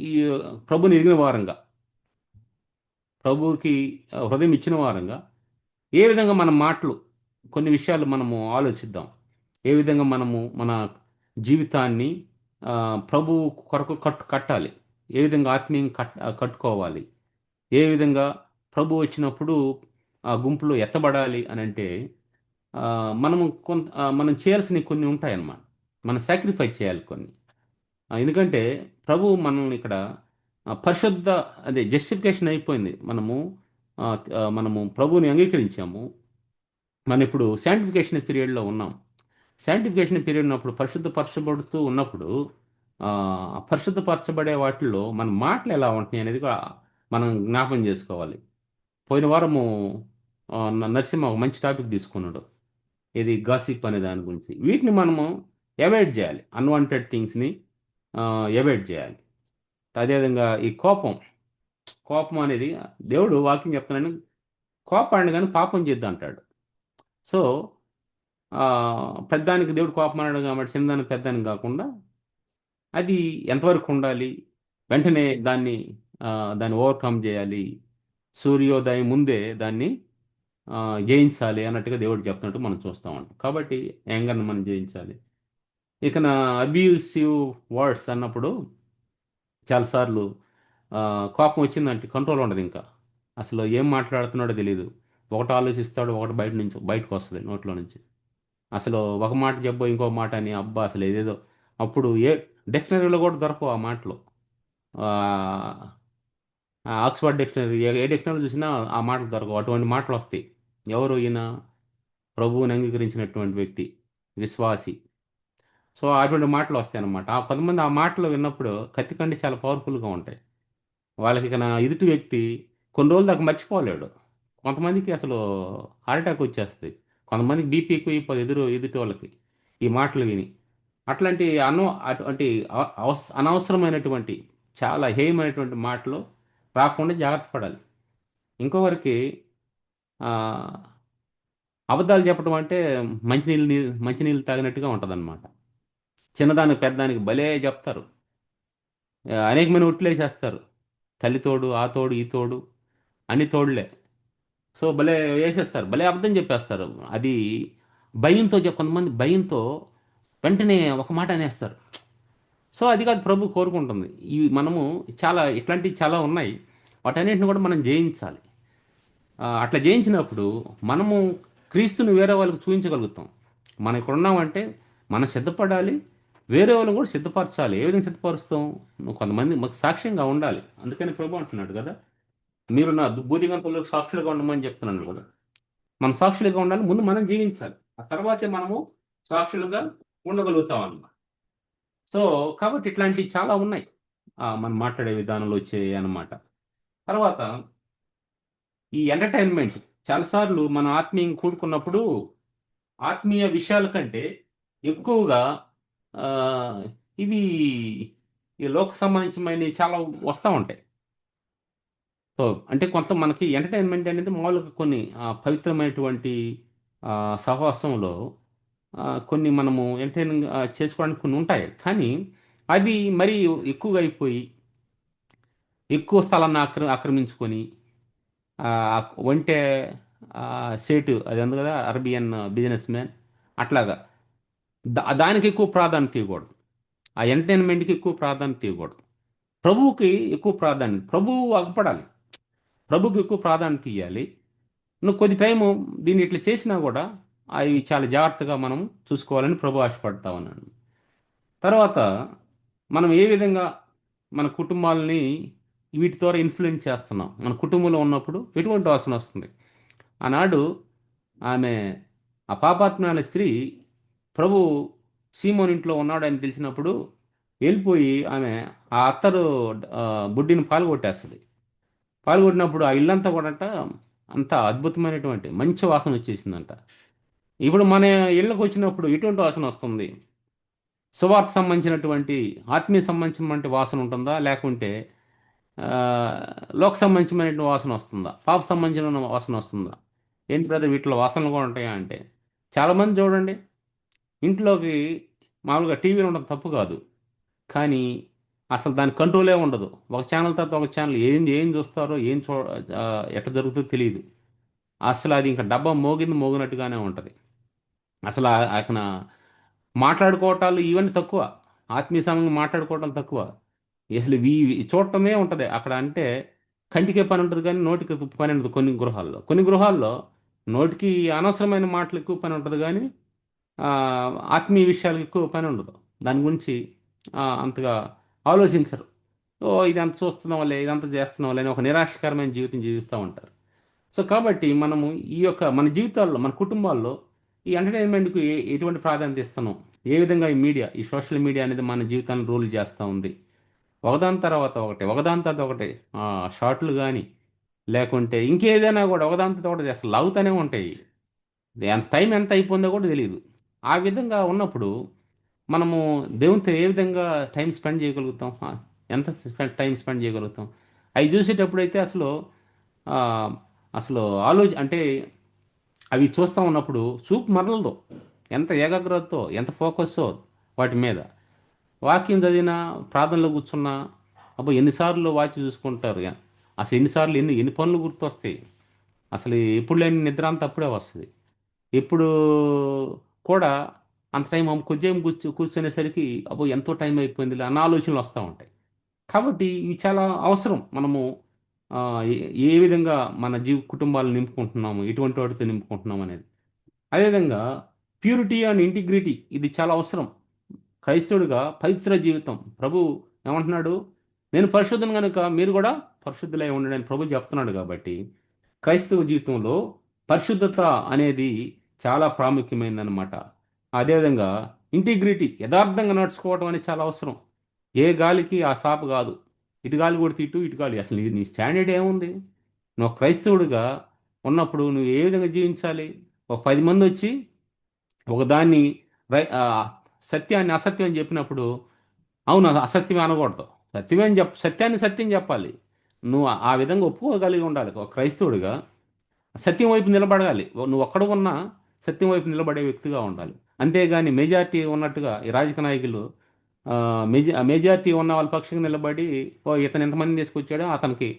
ఈ ప్రభుని ఎరిగిన వారంగా, ప్రభువుకి హృదయం ఇచ్చిన వారంగా, ఏ విధంగా మన మాటలు, కొన్ని విషయాలు మనము ఆలోచిద్దాం. ఏ విధంగా మనము మన జీవితాన్ని ఆ, ప్రభు కొరకు కట్టాలి, ఏ విధంగా ఆత్మీయం కట్టుకోవాలి, ఏ విధంగా ప్రభు వచ్చినప్పుడు ఆ గుంపులో ఎత్తబడాలి అని అంటే మనం చేయాల్సినవి కొన్ని ఉంటాయన్నమాట. మనం సాక్రిఫైస్ చేయాలి కొన్ని. ఎందుకంటే ప్రభు మనల్ని ఇక్కడ పరిశుద్ధ, అదే జస్టిఫికేషన్ అయిపోయింది. మనము ప్రభువుని అంగీకరించాము. మనం ఇప్పుడు శాంటిఫికేషన్ పీరియడ్లో ఉన్నాం. శాంటిఫికేషన్ పీరియడ్ ఉన్నప్పుడు, పరిశుద్ధపరచబడుతూ ఉన్నప్పుడు పరిశుద్ధపరచబడే వాటిల్లో మన మాటలు ఎలా ఉంటున్నాయి అనేది కూడా మనం జ్ఞాపం చేసుకోవాలి. పోయిన వారము నరసింహ ఒక మంచి టాపిక్ తీసుకున్నాడు. ఇది గాసిప్ అనే దాని గురించి. వీటిని మనము అవాయిడ్ చేయాలి. అన్వాంటెడ్ థింగ్స్ని అవాయిడ్ చేయాలి. అదేవిధంగా ఈ కోపం, కోపం అనేది దేవుడు వాక్యం చెప్తున్నాను, కోపాన్ని కానీ పాపం చేద్దాం అంటాడు. సో ఆ, పెద్దానికి దేవుడు కోపం అన్నాడు కాబట్టి చిన్నదానికి పెద్దానికి కాకుండా అది ఎంతవరకు ఉండాలి, వెంటనే ఆ, దాన్ని ఓవర్కమ్ చేయాలి, సూర్యోదయం ముందే దాన్ని ఆ, జయించాలి అన్నట్టుగా దేవుడు చెప్తున్నట్టు మనం చూస్తామంట. కాబట్టి యాంగర్ని మనం జయించాలి. ఇక నా అబ్యూసివ్ వర్డ్స్ అన్నప్పుడు చాలాసార్లు కోపం వచ్చిందంటే కంట్రోల్ ఉండదు ఇంకా. అసలు ఏం మాట్లాడుతున్నాడో తెలియదు. ఒకటి ఆలోచిస్తాడు, ఒకటి బయటకు వస్తుంది నోట్లో నుంచి. అసలు ఒక మాట చెప్పు ఇంకో మాట అని, అబ్బా అసలు ఏదేదో. అప్పుడు డిక్షనరీలో కూడా దొరకవు ఆ మాటలు. ఆ, ఆ ఆక్స్ఫర్డ్ డిక్షనరీ, ఏ డిక్షనరీ చూసినా ఆ మాటలు దొరకవు. అటువంటి మాటలు వస్తాయి. ఎవరు ఈయన? ప్రభువుని అంగీకరించినటువంటి వ్యక్తి, విశ్వాసి. సో అటువంటి మాటలు వస్తాయి అన్నమాట. కొంతమంది ఆ మాటలు విన్నప్పుడు కత్తి కంటే చాలా పవర్ఫుల్గా ఉంటాయి. వాళ్ళకి ఇక నా ఎదుటి వ్యక్తి కొన్ని రోజులు దాకా మర్చిపోలేడు. కొంతమందికి అసలు హార్ట్ అటాక్ వచ్చేస్తుంది. కొంతమందికి బీపీ ఎక్కువైపోతుంది ఎదుటి వాళ్ళకి ఈ మాటలు విని. అటువంటి అనవసరమైనటువంటి చాలా హేయమైనటువంటి మాటలు రాకుండా జాగ్రత్త పడాలి. ఇంకొకరికి ఆ, అబద్ధాలు చెప్పడం అంటే మంచినీళ్ళు తాగినట్టుగా ఉంటుందన్నమాట. చిన్నదానికి పెద్దదానికి భలే చెప్తారు. అనేకమైన ఒట్లేసేస్తారు. తల్లి తోడు, ఆ తోడు, ఈ తోడు, అన్ని తోడులే. సో భలే వేసేస్తారు, భలే అబద్ధం చెప్పేస్తారు. అది కొంతమంది భయంతో వెంటనే ఒక మాట అనేస్తారు. సో అది కాదు ప్రభు కోరుకుంటుంది. మనము ఇట్లాంటివి చాలా ఉన్నాయి. వాటన్నిటిని కూడా మనం జయించాలి. అట్లా జయించినప్పుడు మనము క్రీస్తుని వేరే వాళ్ళకి చూపించగలుగుతాం. మనం ఇక్కడ ఉన్నామంటే మనం సిద్ధపడాలి, వేరే వాళ్ళని కూడా సిద్ధపరచాలి. ఏ విధంగా సిద్ధపరుస్తాం? నువ్వు కొంతమంది మాకు సాక్ష్యంగా ఉండాలి. అందుకని ప్రభు అంటున్నాడు కదా, మీరు నా బూదిగంతులకు సాక్షులుగా ఉండమని చెప్తున్నాను కదా. మనం సాక్షులుగా ఉండాలి, ముందు మనం జీవించాలి, ఆ తర్వాతే మనము సాక్షులుగా ఉండగలుగుతాం అన్నమాట. సో కాబట్టి ఇట్లాంటివి చాలా ఉన్నాయి మనం మాట్లాడే విధానంలో వచ్చాయి అన్నమాట. తర్వాత ఈ ఎంటర్టైన్మెంట్, చాలాసార్లు మనం ఆత్మీయంగా కూడుకున్నప్పుడు ఆత్మీయ విషయాల కంటే ఎక్కువగా ఆ, ఇవి ఈ లోక సంబంధించినవి చాలా వస్తూ ఉంటాయి. సో అంటే కొంత మనకి ఎంటర్టైన్మెంట్ అనేది మామూలుగా కొన్ని పవిత్రమైనటువంటి సహవాసంలో కొన్ని మనము ఎంటర్టైన్ చేసుకోవడానికి కొన్ని ఉంటాయి. కానీ అది మరీ ఎక్కువగా అయిపోయి ఎక్కువ స్థలాన్ని ఆక్రమించుకొని ఆ, ఒంటె సేటు అది ఉంది కదా, అరబియన్ బిజినెస్ మ్యాన్, అట్లాగా దానికి ఎక్కువ ప్రాధాన్యత ఇవ్వకూడదు. ఆ ఎంటర్టైన్మెంట్కి ఎక్కువ ప్రాధాన్యత ఇవ్వకూడదు. ప్రభువుకి ఎక్కువ ప్రాధాన్యత, ప్రభువు అగపడాలి, ప్రభుకి ఎక్కువ ప్రాధాన్యత ఇవ్వాలి. నువ్వు కొద్ది టైము దీన్ని ఇట్లా చేసినా కూడా అవి చాలా జాగ్రత్తగా మనం చూసుకోవాలని ప్రభు ఆశపడతా ఉన్నాను. తర్వాత మనం ఏ విధంగా మన కుటుంబాలని వీటి ద్వారా ఇన్ఫ్లుయెన్స్ చేస్తున్నాం. మన కుటుంబంలో ఉన్నప్పుడు ఎటువంటి వాసన వస్తుంది? ఆనాడు ఆమె ఆ పాపాత్మైన స్త్రీ ప్రభు సీమోన్ ఇంట్లో ఉన్నాడని తెలిసినప్పుడు వెళ్ళిపోయి ఆమె ఆ అత్తరు ఆ, బుడ్డిని పాల్గొట్టేస్తుంది. పాల్గొట్టినప్పుడు ఆ ఇల్లంతా కూడా అంత అద్భుతమైనటువంటి మంచి వాసన వచ్చేసిందంట. ఇప్పుడు మన ఇళ్ళకి వచ్చినప్పుడు ఎటువంటి వాసన వస్తుంది? సువార్త సంబంధించినటువంటి ఆత్మీయ సంబంధించినటువంటి వాసన ఉంటుందా, లేకుంటే ఆ, లోక సంబంధించిన వాసన వస్తుందా, పాప సంబంధించిన వాసన వస్తుందా? ఏంటి బ్రదర్ వీటిలో వాసనలు కూడా ఉంటాయా అంటే, చాలామంది చూడండి, ఇంట్లోకి మామూలుగా టీవీలో ఉండడం తప్పు కాదు, కానీ అసలు దాని కంట్రోలే ఉండదు. ఒక ఛానల్ తర్వాత ఒక ఛానల్ ఏం ఏం చూస్తారో ఆ, ఎట్లా జరుగుతుందో తెలియదు. అసలు అది ఇంకా డబ్బా మోగినట్టుగానే ఉంటుంది. అసలు అక్కడ మాట్లాడుకోవటాలు ఇవన్నీ తక్కువ, ఆత్మీయ సమయంగా మాట్లాడుకోవటం తక్కువ. అసలు చూడటమే ఉంటుంది అక్కడ. అంటే కంటికే పని ఉంటుంది కానీ నోటికి పని ఉండదు. కొన్ని గృహాల్లో నోటికి అనవసరమైన మాటలు ఎక్కువ పని ఉంటుంది కానీ ఆ, ఆత్మీయ విషయాలకు ఎక్కువ పని ఉండదు. దాని గురించి అంతగా ఆలోచించరు. ఓ ఇదంతా చూస్తున్నాం వల్లే, ఇదంతా చేస్తున్నాం వల్లే అని ఒక నిరాశకరమైన జీవితం జీవిస్తూ ఉంటారు. సో కాబట్టి మనము ఈ యొక్క మన జీవితాల్లో, మన కుటుంబాల్లో ఈ ఎంటర్టైన్మెంట్కి ఎటువంటి ప్రాధాన్యత ఇస్తున్నాం? ఏ విధంగా ఈ సోషల్ మీడియా అనేది మన జీవితాన్ని రూల్ చేస్తూ ఉంది? ఒకదాని తర్వాత ఒకటి షార్ట్లు కానీ లేకుంటే ఇంకేదైనా కూడా ఒకదాని తర్వాత ఒకటి అసలు లాగుతూనే ఉంటాయి. టైం ఎంత అయిపోయిందో కూడా తెలియదు. ఆ విధంగా ఉన్నప్పుడు మనము దేవునితో ఏ విధంగా టైం స్పెండ్ చేయగలుగుతాం? ఎంత టైం స్పెండ్ చేయగలుగుతాం? అవి చూసేటప్పుడైతే ఆ, అసలు అంటే అవి చూస్తూ ఉన్నప్పుడు చూపు మరలదు. ఎంత ఏకాగ్రతతో, ఎంత ఫోకస్తో వాటి మీద. వాక్యం చదివినా, ప్రార్థనలో కూర్చున్నా, అబ్బో ఎన్నిసార్లు వాచి చూసుకుంటారు. అసలు ఎన్నిసార్లు ఎన్ని పనులు గుర్తొస్తాయి. అసలు ఎప్పుడు లేని నిద్ర అంతా అప్పుడే వస్తుంది. ఇప్పుడు కూడా అంత టైం కొంచెం కూర్చునేసరికి అబ్బో ఎంతో టైం అయిపోయింది అన్న ఆలోచనలు వస్తూ ఉంటాయి. కాబట్టి ఇవి చాలా అవసరం. మనము ఆ, ఏ విధంగా మన కుటుంబాలను నింపుకుంటున్నాము, ఎటువంటి వాటితో నింపుకుంటున్నాము అనేది. అదేవిధంగా ప్యూరిటీ అండ్ ఇంటిగ్రిటీ ఇది చాలా అవసరం. క్రైస్తవుడిగా పవిత్ర జీవితం. ప్రభు ఏమంటున్నాడు? నేను పరిశుద్ధం కనుక మీరు కూడా పరిశుద్ధులై ఉండండి అని ప్రభు చెప్తున్నాడు. కాబట్టి క్రైస్తవ జీవితంలో పరిశుద్ధత అనేది చాలా ప్రాముఖ్యమైనదన్నమాట. అదేవిధంగా ఇంటిగ్రిటీ, యథార్థంగా నడుచుకోవడం అనేది చాలా అవసరం. ఏ గాలికి ఆ సాపు కాదు. ఇటు గాలి కొడితే ఇటు గాలి. అసలు నీ స్టాండర్డ్ ఏముంది? నువ్వు క్రైస్తవుడిగా ఉన్నప్పుడు నువ్వు ఏ విధంగా జీవించాలి? ఒక 10 మంది వచ్చి ఒకదాన్ని సత్యాన్ని అసత్యం అని చెప్పినప్పుడు, అవును అసత్యమే అనకూడదు. సత్యమే అని సత్యాన్ని సత్యం చెప్పాలి. నువ్వు ఆ విధంగా ఒప్పుకోగలిగి ఉండాలి. ఒక క్రైస్తవుడిగా సత్యం వైపు నిలబడాలి. నువ్వు ఒక్కడ ఉన్నా సత్యం వైపు నిలబడే వ్యక్తిగా ఉండాలి. అంతేగాని మెజారిటీ ఉన్నట్టుగా ఈ రాజకీయ నాయకులు మెజారిటీ ఉన్న వాళ్ళ పక్షంగా నిలబడి, ఓ ఇతను ఎంతమంది తీసుకొచ్చాడో అతనికి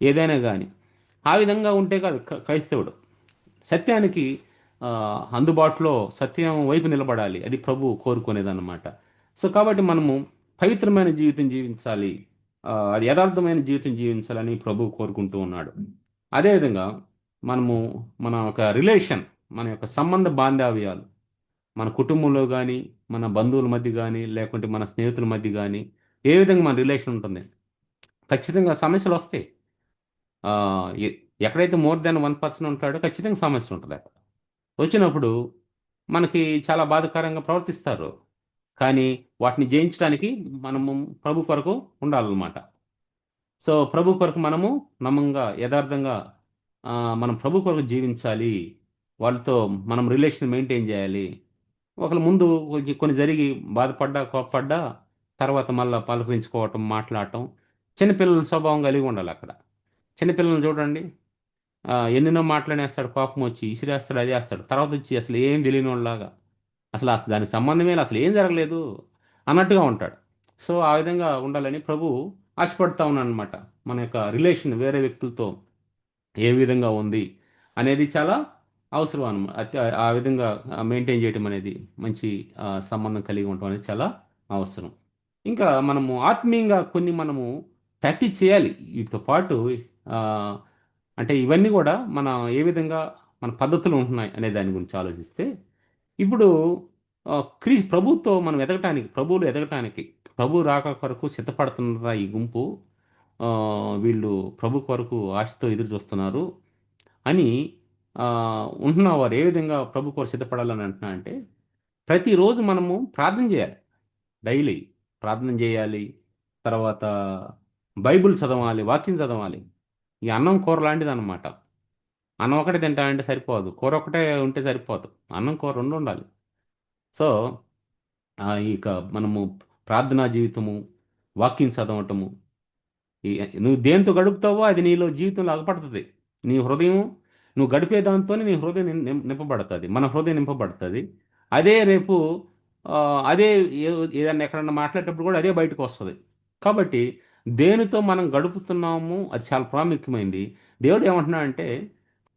ఏదైనా కానీ ఆ విధంగా ఉంటే కాదు క్రైస్తవుడు. సత్యానికి ఆ, అందుబాటులో సత్యం వైపు నిలబడాలి. అది ప్రభు కోరుకునేదన్నమాట. సో కాబట్టి మనము పవిత్రమైన జీవితం జీవించాలి. అది యథార్థమైన జీవితం జీవించాలని ప్రభు కోరుకుంటూ ఉన్నాడు. అదేవిధంగా మనము మన యొక్క రిలేషన్, మన యొక్క సంబంధ బాంధవ్యాలు, మన కుటుంబంలో కానీ, మన బంధువుల మధ్య కానీ, లేకుంటే మన స్నేహితుల మధ్య కానీ ఏ విధంగా మన రిలేషన్ ఉంటుంది? ఖచ్చితంగా సమస్యలు వస్తాయి. ఆ, ఎ- ఎక్కడైతే మోర్ దాన్ 1 పర్సన్ ఉంటాడో ఖచ్చితంగా సమస్య ఉంటుంది అక్కడ. వచ్చినప్పుడు మనకి చాలా బాధాకరంగా ప్రవర్తిస్తారు. కానీ వాటిని జయించడానికి మనము ప్రభు కొరకు ఉండాలన్నమాట. సో ప్రభు కొరకు మనము నమ్మంగా, యథార్థంగా ఆ, మనం ప్రభు కొరకు జీవించాలి. వాళ్ళతో మనం రిలేషన్ మెయింటైన్ చేయాలి. ఒకళ్ళ ముందు కొంచెం కొన్ని జరిగి బాధపడ్డా, కోప్పడ్డా, తర్వాత మళ్ళీ పలకరించుకోవటం, మాట్లాడటం. చిన్నపిల్లల స్వభావం కలిగి ఉండాలి అక్కడ. చిన్నపిల్లల్ని చూడండి. ఎన్నెన్నో మాట్లాడేస్తాడు, కోపం వచ్చి ఇసిరేస్తాడు, అది వేస్తాడు. తర్వాత వచ్చి అసలు ఏం తెలియని వాళ్ళలాగా, అసలు దానికి సంబంధమే లేదు, అసలు ఏం జరగలేదు అన్నట్టుగా ఉంటాడు. సో ఆ విధంగా ఉండాలని ప్రభు ఆశపడతా ఉన్నాను అనమాట. మన యొక్క రిలేషన్ వేరే వ్యక్తులతో ఏ విధంగా ఉంది అనేది చాలా అవసరం అనమాట. ఆ విధంగా మెయింటైన్ చేయటం అనేది, మంచి సంబంధం కలిగి ఉండటం అనేది చాలా అవసరం. ఇంకా మనము ఆత్మీయంగా కొన్ని మనము ప్రాక్టీస్ చేయాలి వీటితో పాటు. ఆ, అంటే ఇవన్నీ కూడా మన ఏ విధంగా మన పద్ధతులు ఉంటున్నాయి అనే దాని గురించి ఆలోచిస్తే, ఇప్పుడు ప్రభుతో మనం ఎదగటానికి, ప్రభువులు ఎదగటానికి, ప్రభు రాక కొరకు సిద్ధపడుతున్నారా ఈ గుంపు? ఆ, వీళ్ళు ప్రభు కొరకు ఆశతో ఎదురు చూస్తున్నారు అని ఆ, ఉంటున్న వారు ఏ విధంగా ప్రభు కొరకు సిద్ధపడాలని అంటున్నా అంటే, ప్రతిరోజు మనము ప్రార్థన చేయాలి. డైలీ ప్రార్థన చేయాలి. తర్వాత బైబిల్ చదవాలి, వాక్యం చదవాలి. ఈ అన్నం కూర లాంటిది అనమాట. అన్నం ఒకటే తింటానంటే సరిపోదు, కూర ఒకటే ఉంటే సరిపోదు. అన్నం కూర రెండు ఉండాలి. సో ఇక మనము ప్రార్థనా జీవితము, వాక్యం చదవటము, ఈ నువ్వు దేంతో గడుపుతావో అది నీలో జీవితంలో అగపడుతుంది. నీ హృదయం, నువ్వు గడిపే దాంతోనే నీ హృదయం నింపబడుతుంది, మన హృదయం నింపబడుతుంది. అదే రేపు ఆ, అదే ఏదన్నా ఎక్కడన్నా మాట్లాడేటప్పుడు కూడా అదే బయటకు వస్తుంది. కాబట్టి దేనితో మనం గడుపుతున్నాము అది చాలా ప్రాముఖ్యమైంది. దేవుడు ఏమంటున్నా అంటే,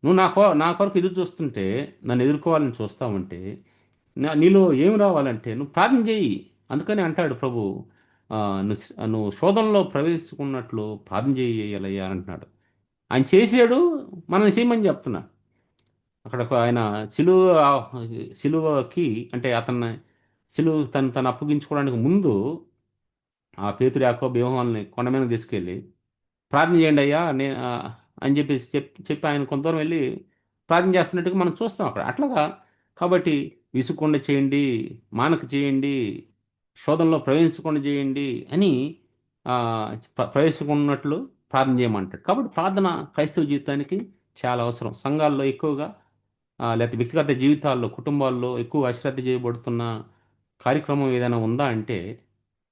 నువ్వు నా కొరకు ఎదురు చూస్తుంటే, నన్ను ఎదుర్కోవాలని చూస్తా ఉంటే, నీలో ఏం రావాలంటే నువ్వు ప్రార్థన చేయి. అందుకని అంటాడు ప్రభు, నువ్వు శోధనలో ప్రవేశించుకున్నట్లు ప్రార్థన చేయాలయ్యా అంటున్నాడు. ఆయన చేసాడు, మనం చేయమని చెప్తున్నాడు. అక్కడ ఆయన సిలువ సిలువకి అంటే అతన్ని తను అప్పగించుకోవడానికి ముందు ఆ పేతురు, యాకోబు, యోహానుల్ని కొండ మీద తీసుకెళ్ళి ప్రార్థన చేయండి అయ్యా అని చెప్పేసి చెప్పి ఆయన కొంత దూరం వెళ్ళి ప్రార్థన చేస్తున్నట్టుగా మనం చూస్తాం అక్కడ. అట్లాగా కాబట్టి విసుక్కుండా చేయండి, మానక చేయండి, శోధనలో ప్రవేశించకుండా చేయండి అని ఆ, ప్రవేశించుకున్నట్లు ప్రార్థన చేయమంటాడు. కాబట్టి ప్రార్థన క్రైస్తవ జీవితానికి చాలా అవసరం. సంఘాల్లో ఎక్కువగా లేకపోతే వ్యక్తిగత జీవితాల్లో, కుటుంబాల్లో ఎక్కువ అశ్రద్ధ చేయబడుతున్న కార్యక్రమం ఏదైనా ఉందా అంటే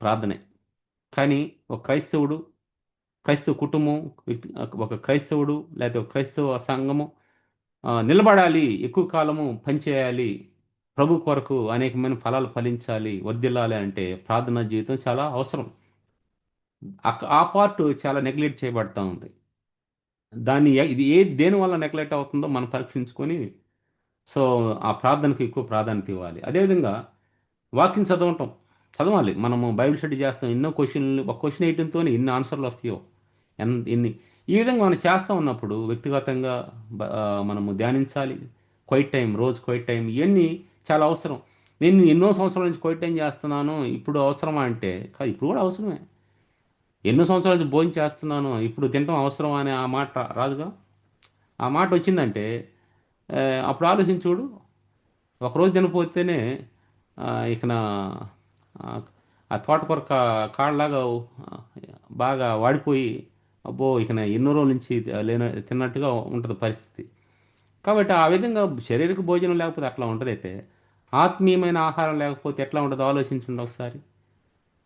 ప్రార్థనే. కానీ ఒక క్రైస్తవుడు, క్రైస్తవ కుటుంబం, ఒక క్రైస్తవుడు లేకపోతే ఒక క్రైస్తవ సంఘము నిలబడాలి, ఎక్కువ కాలము పనిచేయాలి, ప్రభు కొరకు అనేకమైన ఫలాలు ఫలించాలి, వర్ధిల్లాలి అంటే ప్రార్థనా జీవితం చాలా అవసరం. ఆ పార్ట్ చాలా నెగ్లెక్ట్ చేయబడతా ఉంది. దాన్ని ఇది దేని వల్ల నెగ్లెక్ట్ అవుతుందో మనం పరీక్షించుకొని, సో ఆ ప్రార్థనకు ఎక్కువ ప్రాధాన్యత ఇవ్వాలి. అదేవిధంగా వాక్యం చదవాలి. మనము బైబిల్ స్టడీ చేస్తాం, ఎన్నో క్వశ్చన్లు, ఒక క్వశ్చన్ వేయడంతో ఎన్ని ఆన్సర్లు వస్తాయో, ఎన్ని. ఈ విధంగా మనం చేస్తూ ఉన్నప్పుడు వ్యక్తిగతంగా మనము ధ్యానించాలి. క్వైట్ టైం, రోజు క్వైట్ టైం, ఇవన్నీ చాలా అవసరం. నేను ఎన్నో సంవత్సరాల నుంచి క్వైట్ టైం చేస్తున్నాను, ఇప్పుడు అవసరమా అంటే కాదు, ఇప్పుడు కూడా అవసరమే. ఎన్నో సంవత్సరాల నుంచి భోజనం చేస్తున్నాను, ఇప్పుడు తినటం అవసరమా అనే ఆ మాట రాదుగా. ఆ మాట వచ్చిందంటే ఆ, అప్పుడు ఆలోచించి చూడు. ఒకరోజు తినపోతేనే ఇక నా ఆ, ఆ తోటకూర కాడలాగా బాగా వాడిపోయి, అబ్బో ఇక నా ఎన్నో రోజుల నుంచి తిన్నట్టుగా ఉంటుంది పరిస్థితి. కాబట్టి ఆ విధంగా శారీరక భోజనం లేకపోతే అట్లా ఉంటుంది. అయితే ఆత్మీయమైన ఆహారం లేకపోతే ఎట్లా ఉంటుందో ఆలోచించండి ఒకసారి.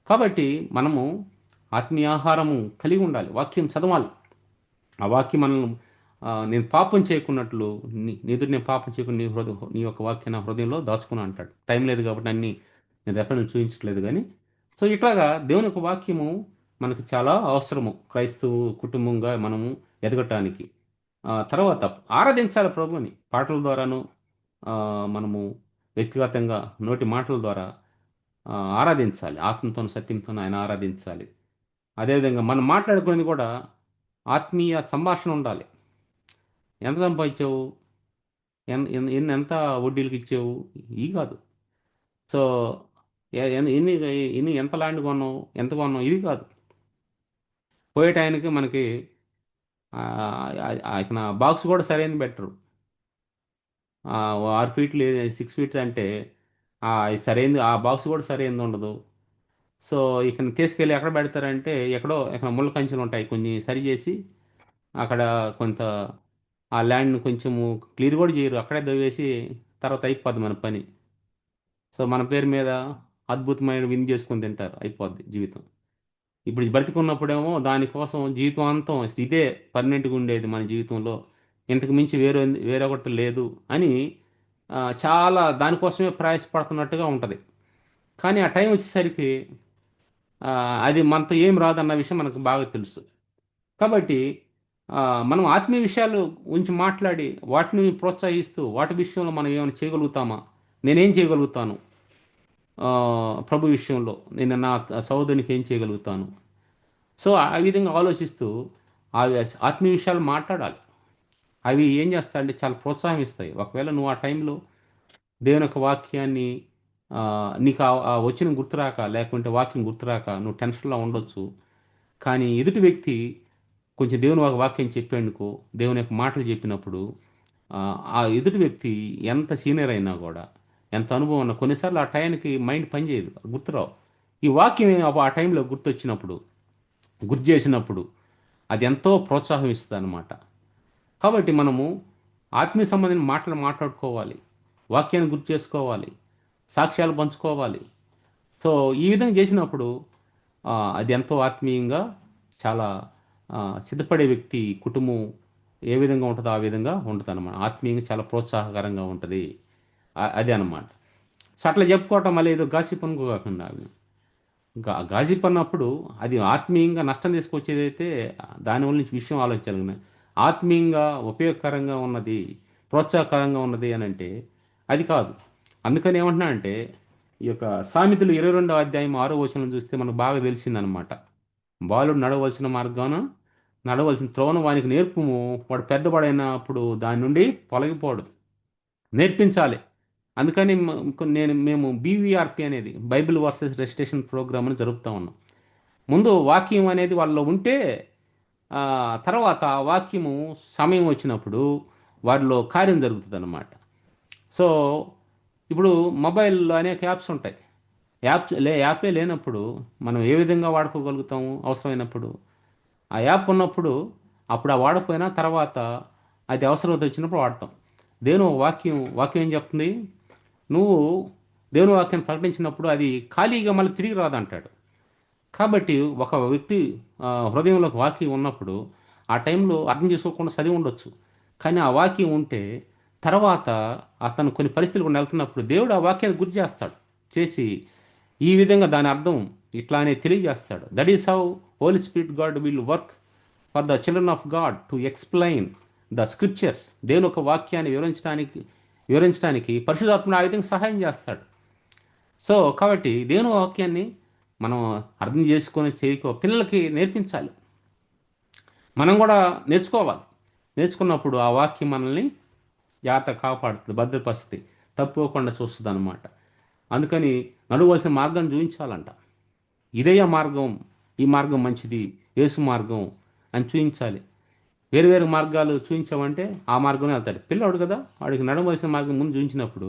కాబట్టి మనము ఆత్మీయ ఆహారము కలిగి ఉండాలి, వాక్యం చదవాలి. ఆ వాక్యం మనల్ని నేను పాపం చేయకున్నట్లు, నీ ఎదుట నేను పాపం చేయకుండా నీ యొక్క వాక్యం నా హృదయంలో దాచుకున్నా అంటాడు. టైం లేదు కాబట్టి అన్ని నేను రెఫరెన్స్ చూపించట్లేదు కానీ. సో ఇట్లాగా దేవుని యొక్క వాక్యము మనకు చాలా అవసరము క్రైస్తవ కుటుంబంగా మనము ఎదగటానికి. తర్వాత ఆరాధించాలి ప్రభుని పాటల ద్వారాను, ఆ, మనము వ్యక్తిగతంగా నోటి మాటల ద్వారా ఆరాధించాలి. ఆత్మతోను సత్యంతోను ఆయన ఆరాధించాలి. అదేవిధంగా మనం మాట్లాడుకునేది కూడా ఆత్మీయ సంభాషణ ఉండాలి. ఎంత సంపాదించావు, ఎంత వడ్డీలకి ఇచ్చావు, ఇవి కాదు. సో ఎన్ని ఎన్ని ఎంత ల్యాండ్ కొన్నావు, ఎంత కొన్నావు, ఇది కాదు. పోయే టైంకి మనకి ఇక బాక్స్ కూడా సరైనది బెటరు. 6 ఫీట్లు 6 ఫీట్స్ అంటే ఇది సరైనది, ఆ బాక్స్ కూడా సరైనది ఉండదు. సో ఇక తీసుకెళ్ళి ఎక్కడ పెడతారంటే, ఎక్కడో ఇక్కడ ముళ్ళ కంచెలు ఉంటాయి, కొన్ని సరి చేసి అక్కడ కొంత ఆ ల్యాండ్ని కొంచెము క్లియర్ కూడా చేయరు, అక్కడే దవ్వేసి తర్వాత అయిపోద్ది మన పని. సో మన పేరు మీద అద్భుతమైన విన్ చేసుకొని తింటారు, అయిపోద్ది జీవితం. ఇప్పుడు బ్రతికున్నప్పుడేమో దానికోసం జీవితాంతం ఇదే పర్మనెంట్గా ఉండేది మన జీవితంలో, ఇంతకు మించి వేరొకటి లేదు అని చాలా దానికోసమే ప్రయాసపడుతున్నట్టుగా ఉంటుంది. కానీ ఆ టైం వచ్చేసరికి ఆ, అది మనతో ఏం రాదన్న విషయం మనకు బాగా తెలుసు. కాబట్టి ఆ, మనం ఆత్మీయ విషయాలు గురించి మాట్లాడి వాటిని ప్రోత్సహిస్తూ వాటి విషయంలో మనం ఏమైనా చేయగలుగుతామా, నేనేం చేయగలుగుతాను ఆ, ప్రభు విషయంలో, నేను నా సహోదరునికి ఏం చేయగలుగుతాను. సో ఆ విధంగా ఆలోచిస్తూ అవి ఆత్మీయ విషయాలు మాట్లాడాలి. అవి ఏం చేస్తాయంటే చాలా ప్రోత్సాహం ఇస్తాయి. ఒకవేళ నువ్వు ఆ టైంలో దేవుని యొక్క వాక్యాన్ని నీకు ఆ వచ్చిన గుర్తురాక, లేకుంటే వాక్యం గుర్తురాక నువ్వు టెన్షన్లో ఉండొచ్చు. కానీ ఎదుటి వ్యక్తి కొంచెం దేవుని ఒక వాక్యం చెప్పేందుకు, దేవుని యొక్క మాటలు చెప్పినప్పుడు ఆ ఎదుటి వ్యక్తి ఎంత సీనియర్ అయినా కూడా, ఎంత అనుభవం ఉన్నా కొన్నిసార్లు ఆ టైంకి మైండ్ పనిచేయదు, గుర్తురావు. ఈ వాక్యం ఆ టైంలో గుర్తొచ్చినప్పుడు, గుర్తు చేసినప్పుడు అది ఎంతో ప్రోత్సాహం ఇస్తుంది అనమాట. కాబట్టి మనము ఆత్మీయ సంబంధించిన మాటలు మాట్లాడుకోవాలి, వాక్యాన్ని గుర్తు చేసుకోవాలి, సాక్ష్యాలు పంచుకోవాలి. సో ఈ విధంగా చేసినప్పుడు అది ఎంతో ఆత్మీయంగా, చాలా ఆ, సిద్ధపడే వ్యక్తి కుటుంబం ఏ విధంగా ఉంటుందో ఆ విధంగా ఉంటుంది అనమాట. ఆత్మీయంగా చాలా ప్రోత్సాహకరంగా ఉంటుంది. అదే అనమాట. సో అట్లా చెప్పుకోవటం మళ్ళీ ఏదో గాసిప్ అనుకోకుండా, గాసిప్ అన్నప్పుడు అది ఆత్మీయంగా నష్టం తీసుకొచ్చేదైతే దానివల్ల నుంచి విషయం ఆలోచించాలి. ఆత్మీయంగా ఉపయోగకరంగా ఉన్నది, ప్రోత్సాహకరంగా ఉన్నది అని అంటే అది కాదు. అందుకని ఏమంటున్నా అంటే, ఈ యొక్క సామెతలు 22వ అధ్యాయం 6వ వచనం చూస్తే మనకు బాగా తెలిసిందనమాట. బాలుడు నడవలసిన మార్గాన నడవలసిన త్రోవను వానికి నేర్పుము, వాడు పెద్దవాడైనప్పుడు దాని నుండి తొలగిపోడు. నేర్పించాలి. అందుకని మేము బీవీఆర్పి అనేది బైబిల్ వర్సెస్ రెసిటేషన్ ప్రోగ్రామ్ అని జరుపుతా ఉన్నాం. ముందు వాక్యం అనేది వాళ్ళలో ఉంటే ఆ, తర్వాత ఆ వాక్యము సమయం వచ్చినప్పుడు వారిలో కార్యం జరుగుతుంది అన్నమాట. సో ఇప్పుడు మొబైల్లో అనేక యాప్స్ ఉంటాయి. యాపే లేనప్పుడు మనం ఏ విధంగా వాడుకోగలుగుతాము అవసరమైనప్పుడు? ఆ యాప్ ఉన్నప్పుడు, అప్పుడు ఆ వాడకపోయినా తర్వాత అది అవసరత వచ్చినప్పుడు వాడతాం. దేవుని వాక్యం ఏం చెప్తుంది? నువ్వు దేవుని వాక్యాన్ని ప్రకటించినప్పుడు అది ఖాళీగా మళ్ళీ తిరిగి రాదంటాడు. కాబట్టి ఒక వ్యక్తి హృదయంలో ఒక వాక్యం ఉన్నప్పుడు ఆ టైంలో అర్థం చేసుకోకుండా చదివి ఉండొచ్చు. కానీ ఆ వాక్యం ఉంటే తర్వాత అతను కొన్ని పరిస్థితులు కూడా వెళ్తున్నప్పుడు దేవుడు ఆ వాక్యాన్ని గుర్తు చేస్తాడు. చేసి ఈ విధంగా దాని అర్థం ఇట్లా అనే తెలియజేస్తాడు. That is how holy spirit God will work for the children of God to explain the scriptures. దేవుని ఒక వాక్యాన్ని వివరించడానికి పరిశుధాత్ముడు ఆ విధంగా సహాయం చేస్తాడు. సో కాబట్టి దేవుని వాక్యాన్ని మనం అర్థం చేసుకొని పిల్లలకి నేర్పించాలి. మనం కూడా నేర్చుకోవాలి. నేర్చుకున్నప్పుడు ఆ వాక్యం మనల్ని జాగ్రత్తగా కాపాడుతుంది, భద్రపరుస్తుంది, తప్పుకోకుండా చూస్తుంది అనమాట. అందుకని నడవలసిన మార్గం చూపించాలంట. ఇదే ఆ మార్గం, ఈ మార్గం మంచిది, యేసు మార్గం అని చూపించాలి. వేరు వేరు మార్గాలు చూపించామంటే ఆ మార్గంలో వెళ్తాడు. పిల్లోడు కదా, వాడికి నడవలసిన మార్గం ముందు చూపించినప్పుడు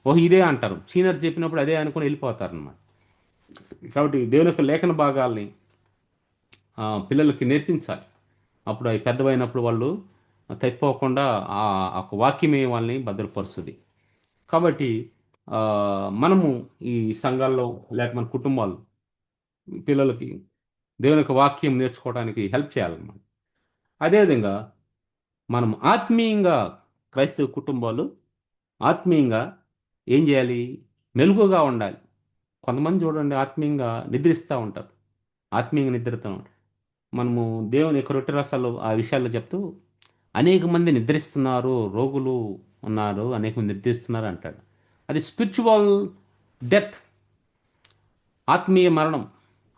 ఓహ్ ఇదే అంటారు. సీనియర్ చెప్పినప్పుడు అదే అనుకుని వెళ్ళిపోతారు అనమాట. కాబట్టి దేవుని యొక్క లేఖన భాగాల్ని పిల్లలకి నేర్పించాలి. అప్పుడు అవి పెద్దవైనప్పుడు వాళ్ళు తప్పిపోకుండా ఆ ఆ ఒక వాక్యమే వాళ్ళని భద్రపరుస్తుంది. కాబట్టి ఆ, మనము ఈ సంఘాల్లో లేక మన కుటుంబాలు పిల్లలకి దేవుని యొక్క వాక్యం నేర్చుకోవడానికి హెల్ప్ చేయాలన్నమాట. అదేవిధంగా మనం ఆత్మీయంగా క్రైస్తవ కుటుంబాలు ఆత్మీయంగా ఏం చేయాలి? మెలకుగా ఉండాలి. కొంతమంది చూడండి ఆత్మీయంగా నిద్రిస్తూ ఉంటారు. ఆత్మీయంగా నిద్రతూ ఉంటారు. మనము దేవుని యొక్క రొట్టె రసాలు ఆ విషయాల్లో చెప్తూ అనేక మంది నిద్రిస్తున్నారు, రోగులు ఉన్నారు, అనేక మంది నిద్రిస్తున్నారు అంటాడు. అది స్పిరిచువల్ డెత్, ఆత్మీయ మరణం.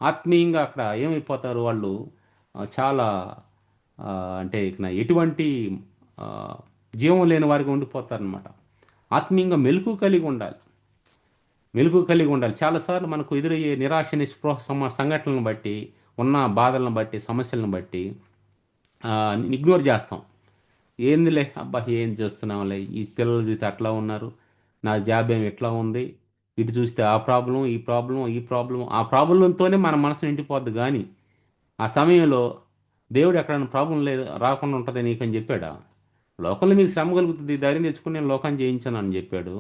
ఆత్మీయంగా అక్కడ ఏమైపోతారు వాళ్ళు? చాలా ఆ, అంటే ఇక ఎటువంటి ఆ, జీవం లేని వారికి ఉండిపోతారనమాట. ఆత్మీయంగా మెలకు కలిగి ఉండాలి. మెలకు కలిగి ఉండాలి. చాలాసార్లు మనకు ఎదురయ్యే నిరాశ నిస్పృహ సంఘటనలను బట్టి, ఉన్న బాధలను బట్టి, సమస్యలను బట్టి ఇగ్నోర్ చేస్తాం. ఏందిలే అబ్బా ఏం చూస్తున్నాంలే, ఈ పిల్లల చూస్తే అట్లా ఉన్నారు, నా జాబ్ ఏమి ఎట్లా ఉంది, ఇటు చూస్తే ఆ ప్రాబ్లం ఈ ప్రాబ్లం ఈ ప్రాబ్లం, ఆ ప్రాబ్లంతోనే మన మనసు నిండిపోద్ది. కానీ ఆ సమయంలో దేవుడు ఎక్కడైనా ప్రాబ్లం లేదు రాకుండా ఉంటుంది నీకని చెప్పాడా? లోకంలో మీకు శ్రమ కలుగుతుంది, ధైర్యం తెచ్చుకుని నేను లోకాన్ని జయించాను అని చెప్పాడు.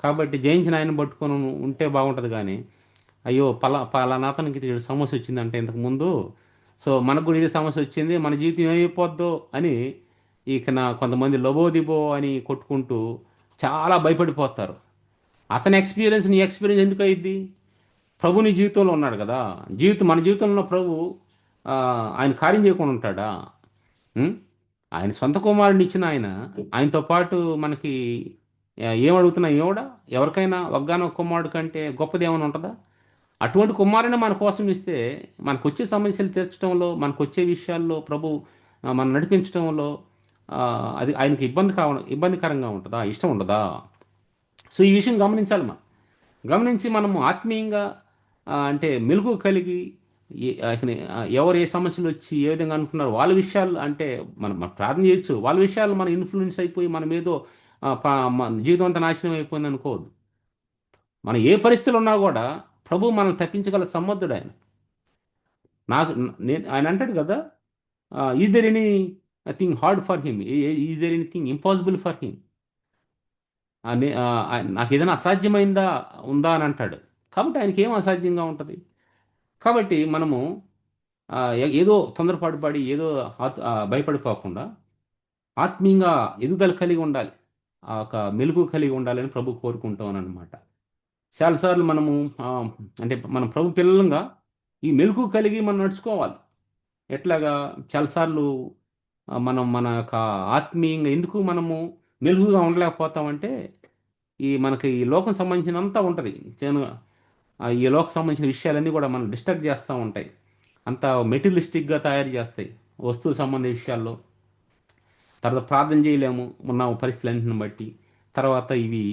కాబట్టి జయించిన ఆయన పట్టుకొని ఉంటే బాగుంటుంది. కానీ అయ్యో పలానా అతనికి ఇది సమస్య వచ్చిందంటే ఇంతకుముందు, సో మనకు కూడా ఇదే సమస్య వచ్చింది, మన జీవితం ఏమైపోద్దో అని ఇక కొంతమంది లబోదిబో అని కొట్టుకుంటూ చాలా భయపడిపోతారు. అతని ఎక్స్పీరియన్స్ నీ ఎక్స్పీరియన్స్ ఎందుకు అయ్యిద్ది? ప్రభు నీ జీవితంలో ఉన్నాడు కదా. మన జీవితంలో ఉన్న ప్రభు ఆ, ఆయన కార్యం చేయకుండా ఉంటాడా? ఉం? ఆయన సొంత కుమారుడిని ఇచ్చిన ఆయనతో పాటు మనకి ఏమడుగుతున్నా ఏమోడా? ఎవరికైనా ఒగ్గాన కుమారుడు కంటే గొప్పది ఏమైనా ఉంటుందా? అటువంటి కుమారుని మన కోసం ఇస్తే మనకు వచ్చే సమస్యలు తీర్చడంలో, మనకు వచ్చే విషయాల్లో ప్రభు మనం నడిపించడంలో ఆ, అది ఆయనకి ఇబ్బందికరంగా ఉంటుందా? ఇష్టం ఉండదా? సో ఈ విషయం గమనించాలి మనం. గమనించి మనము ఆత్మీయంగా అంటే మెలుగు కలిగి ఎవరు ఏ సమస్యలు వచ్చి ఏ విధంగా అనుకున్నారు వాళ్ళ విషయాలు అంటే మనం ప్రార్థన చేయొచ్చు. వాళ్ళ విషయాలు మన ఇన్ఫ్లుయెన్స్ అయిపోయి మనం ఏదో మన జీవితం అంతా నాశనం అయిపోయింది అనుకోవద్దు. మనం ఏ పరిస్థితులు ఉన్నా కూడా ప్రభు మనల్ని తప్పించగల సమర్థుడు ఆయన. నాకు ఆయన అంటాడు కదా, is there any thing hard for him, is there anything impossible for him. నాకు ఏదైనా అసాధ్యమైందా ఉందా అని అంటాడు. కాబట్టి ఆయనకి ఏం అసాధ్యంగా ఉంటుంది? కాబట్టి మనము ఏదో తొందరపాటు పడి ఏదో భయపడిపోకుండా ఆత్మీయంగా ఎదుగుదల కలిగి ఉండాలి, ఆ ఒక మెలుగు కలిగి ఉండాలని ప్రభు కోరుకుంటాం అనమాట. చాలాసార్లు మనము ఆ, అంటే మనం ప్రభు పిల్లలంగా ఈ మెలుగు కలిగి మనం నడుచుకోవాలి. ఎట్లాగా? చాలాసార్లు మనం మన యొక్క ఆత్మీయంగా ఎందుకు మనము మెలుగుగా ఉండలేకపోతామంటే మనకి ఈ లోకం సంబంధించినంతా ఉంటుంది. ఈ లోకం సంబంధించిన విషయాలన్నీ కూడా మనం డిస్టర్బ్ చేస్తూ ఉంటాయి. అంత మెటీరియలిస్టిక్గా తయారు చేస్తాయి వస్తువు సంబంధించిన విషయాల్లో. తర్వాత ప్రార్థన చేయలేము ఉన్న పరిస్థితులన్నింటిని బట్టి. తర్వాత ఇవి